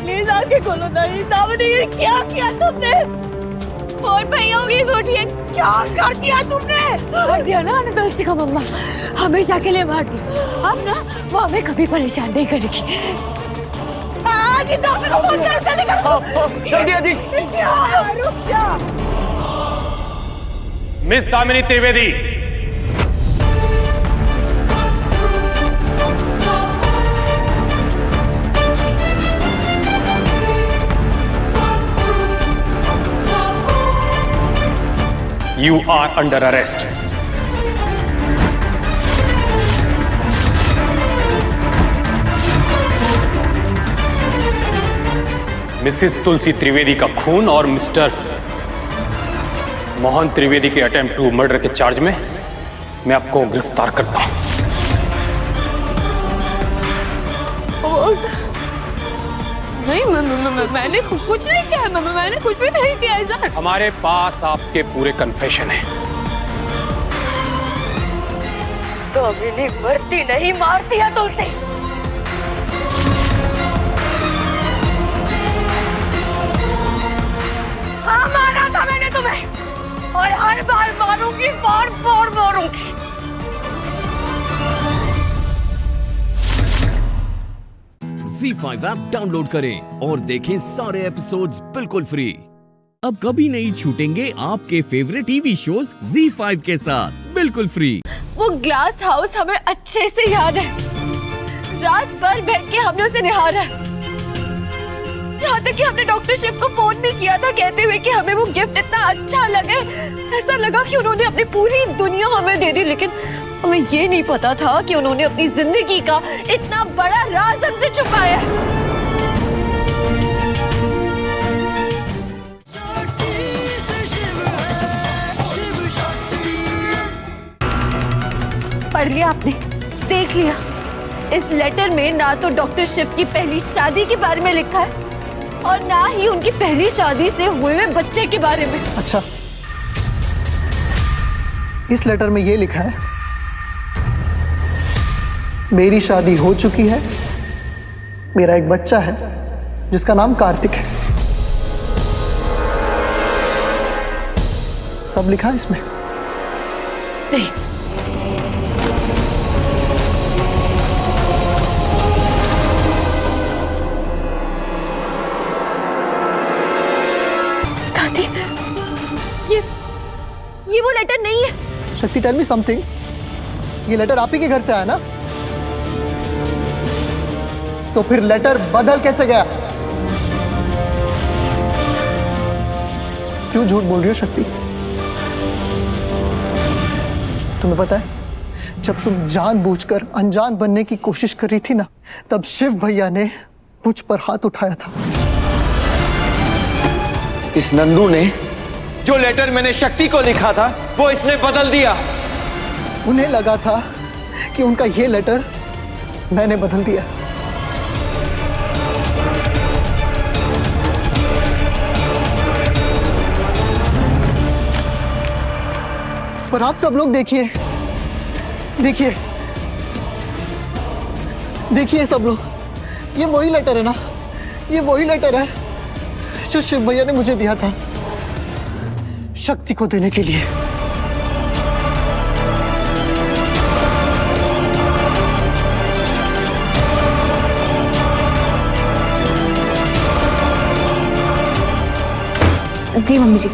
प्लीज आके खोलो नहीं। दामिनी, ये क्या किया तुमने? और भैया प्लीज उठिए। क्या कर दिया तुमने? मार दिया ना मैंने तुलसी को मम्मा, हमेशा के लिए मार दिया। अब ना वो हमें कभी परेशान नहीं करेगी। आज ही दामिनी को फोन करो, जल्दी करो। जल्दी आजी। रुक जा। Miss Damini Trivedi, You are under arrest. Mrs Tulsi Trivedi का खून और मिस्टर मोहन त्रिवेदी के अटेम्प्ट टू मर्डर के चार्ज में मैं आपको गिरफ्तार करता हूं। नहीं मैंने कुछ नहीं किया। मैंने कुछ भी नहीं किया है सर। हमारे पास आपके पूरे कन्फेशन हैं। दामिनी मरती नहीं, मारती है तुलसी। हाँ मारा था मैंने तुम्हें, और हर बार मारूंगी, बार बार मारूंगी। ZEE5 ऐप डाउनलोड करें और देखें सारे एपिसोड्स बिल्कुल फ्री। अब कभी नहीं छूटेंगे आपके फेवरेट टीवी शोज ZEE5 के साथ बिल्कुल फ्री। वो ग्लास हाउस हमें अच्छे से याद है। रात भर बैठ के हमने उसे निहारा। यहाँ तक कि हमने डॉक्टर शिव को फोन भी किया था, कहते हुए कि हमें वो गिफ्ट इतना अच्छा लगे। ऐसा लगा कि उन्होंने अपनी पूरी दुनिया हमें दे दी, लेकिन हमें ये नहीं पता था कि उन्होंने अपनी जिंदगी का इतना बड़ा राज हमसे छुपाया है। पढ़ लिया आपने? देख लिया? इस लेटर में ना तो डॉक्टर शिव की पहली शादी के बारे में लिखा है और ना ही उनकी पहली शादी से हुए बच्चे के बारे में। अच्छा, इस लेटर में ये लिखा है, मेरी शादी हो चुकी है, मेरा एक बच्चा है जिसका नाम कार्तिक है। सब लिखा है इसमें? नहीं। ये वो लेटर नहीं है। शक्ति, टेल मी समथिंग। ये लेटर आप ही के घर से आया ना? तो फिर लेटर बदल कैसे गया? क्यों झूठ बोल रही हो शक्ति? तुम्हें पता है, जब तुम जानबूझकर अनजान बनने की कोशिश कर रही थी ना, तब शिव भैया ने मुझ पर हाथ उठाया था। इस नंदू ने जो लेटर मैंने शक्ति को लिखा था वो इसने बदल दिया। उन्हें लगा था कि उनका ये लेटर मैंने बदल दिया। पर आप सब लोग देखिए, देखिए, देखिए सब लोग, ये वही लेटर है ना? ये वही लेटर है जो शिव भैया ने मुझे दिया था शक्ति को देने के लिए। जी मम्मी जी,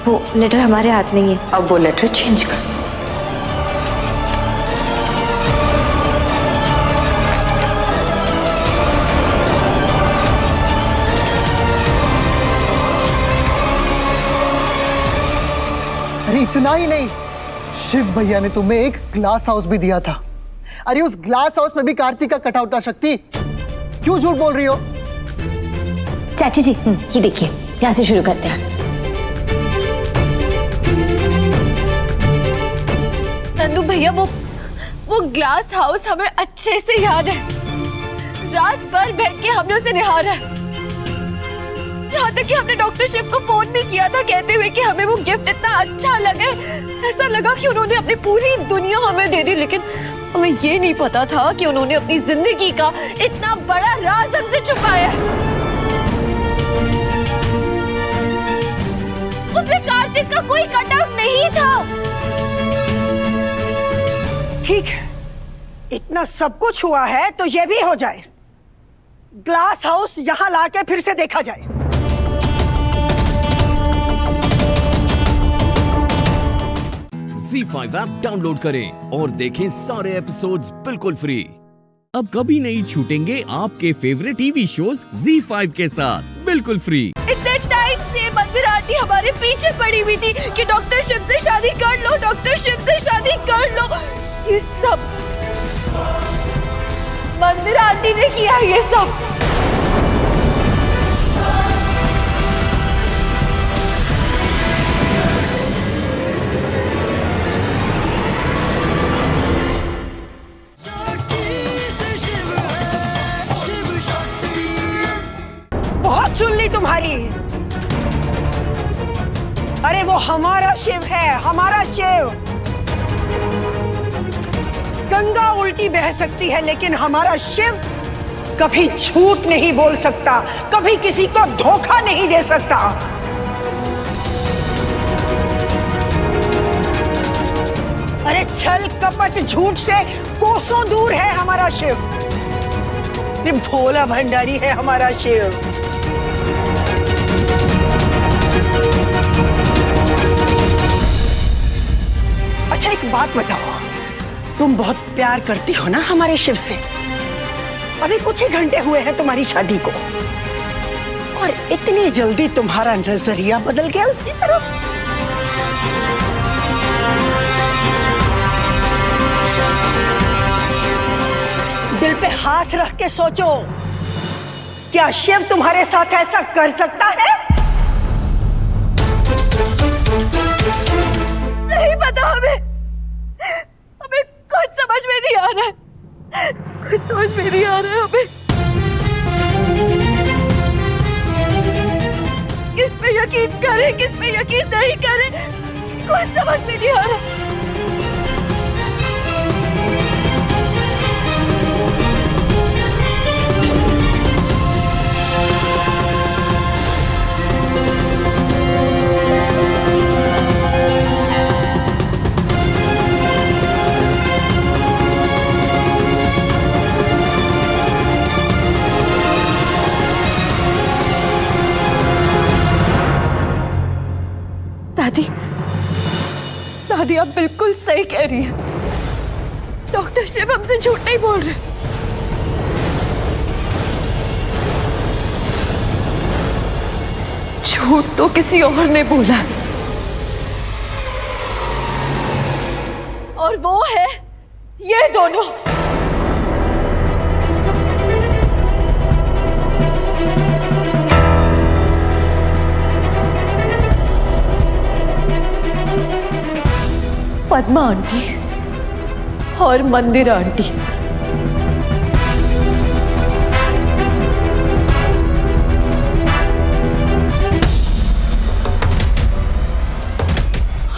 वो लेटर हमारे हाथ नहीं है। अब वो लेटर चेंज कर। अरे इतना ही नहीं, शिव भैया ने तुम्हें एक ग्लास हाउस भी दिया था। अरे उस ग्लास हाउस में भी कार्तिक का कटआउट था। शक्ति, क्यों झूठ बोल रही हो? चाची जी, ये देखिए, यहाँ से शुरू करते हैं। नंदू भैया, वो वो ग्लास हाउस हमें अच्छे से याद है। रात भर बैठ के हमने उसे निहारा। यहाँ तक कि हमने डॉक्टर शिव को फोन भी किया था, कहते हुए कि हमें वो गिफ्ट इतना अच्छा लगे, ऐसा लगा कि उन्होंने अपनी पूरी दुनिया हमें दे दी। लेकिन हमें ये नहीं पता था कि उन्होंने अपनी जिंदगी का इतना बड़ा राज हमसे छुपाया है। उसमें कार्तिक का कोई कटआउट नहीं था। ठीक है, इतना सब कुछ हुआ है तो ये भी हो जाए। ग्लास हाउस यहाँ लाके फिर से देखा जाए। ZEE5 ऐप डाउनलोड करें और देखें सारे एपिसोड्स बिल्कुल फ्री। अब कभी नहीं छूटेंगे आपके फेवरेट टीवी शोज ZEE5 के साथ बिल्कुल फ्री। इतने टाइम से मंदिर आंटी हमारे पीछे पड़ी हुई थी कि डॉक्टर शिव से शादी कर लो, डॉक्टर शिव से शादी कर लो। ये सब मंदिर आंटी ने किया, ये सब। बहुत सुन ली तुम्हारी। अरे वो हमारा शिव है, हमारा शिव। गंगा उल्टी बह सकती है लेकिन हमारा शिव कभी झूठ नहीं बोल सकता, कभी किसी को धोखा नहीं दे सकता। अरे छल कपट झूठ से कोसों दूर है हमारा शिव। ये भोला भंडारी है हमारा शिव। अच्छा एक बात बताओ, तुम बहुत प्यार करती हो ना हमारे शिव से? अभी कुछ ही घंटे हुए हैं तुम्हारी शादी को और इतनी जल्दी तुम्हारा नजरिया बदल गया उसकी तरफ। दिल पे हाथ रख के सोचो, क्या शिव तुम्हारे साथ ऐसा कर सकता है? नहीं पता हमें कुछ समझ में नहीं आ रहा है, कुछ समझ में नहीं आ रहा है हमें। किस पे यकीन करें, किस पे यकीन नहीं करें, कुछ समझ में नहीं आ रहा। दादी, दादी आप बिल्कुल सही कह रही है। डॉक्टर शिव हमसे झूठ नहीं बोल रहे। झूठ तो किसी और ने बोला है, और वो है ये दोनों। पद्मा आंटी और मंदिर आंटी।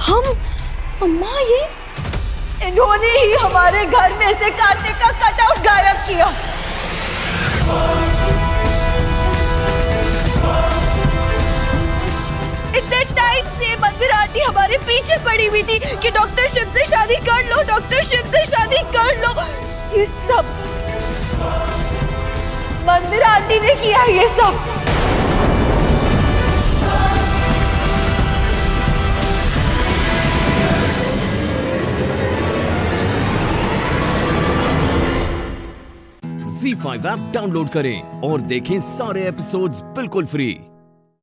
हम अम्मा, ये इन्होंने ही हमारे घर में से कार्तिक का कटआउट गायब किया। इतने टाइम से मंदिर आंटी हमारे पीछे पड़ी हुई थी कि डॉक्टर शिव से शादी कर लो, डॉक्टर शिव से शादी कर लो। ये सब मंदिर आंटी ने किया, ये सब। ZEE5 ऐप डाउनलोड करें और देखें सारे एपिसोड्स बिल्कुल फ्री।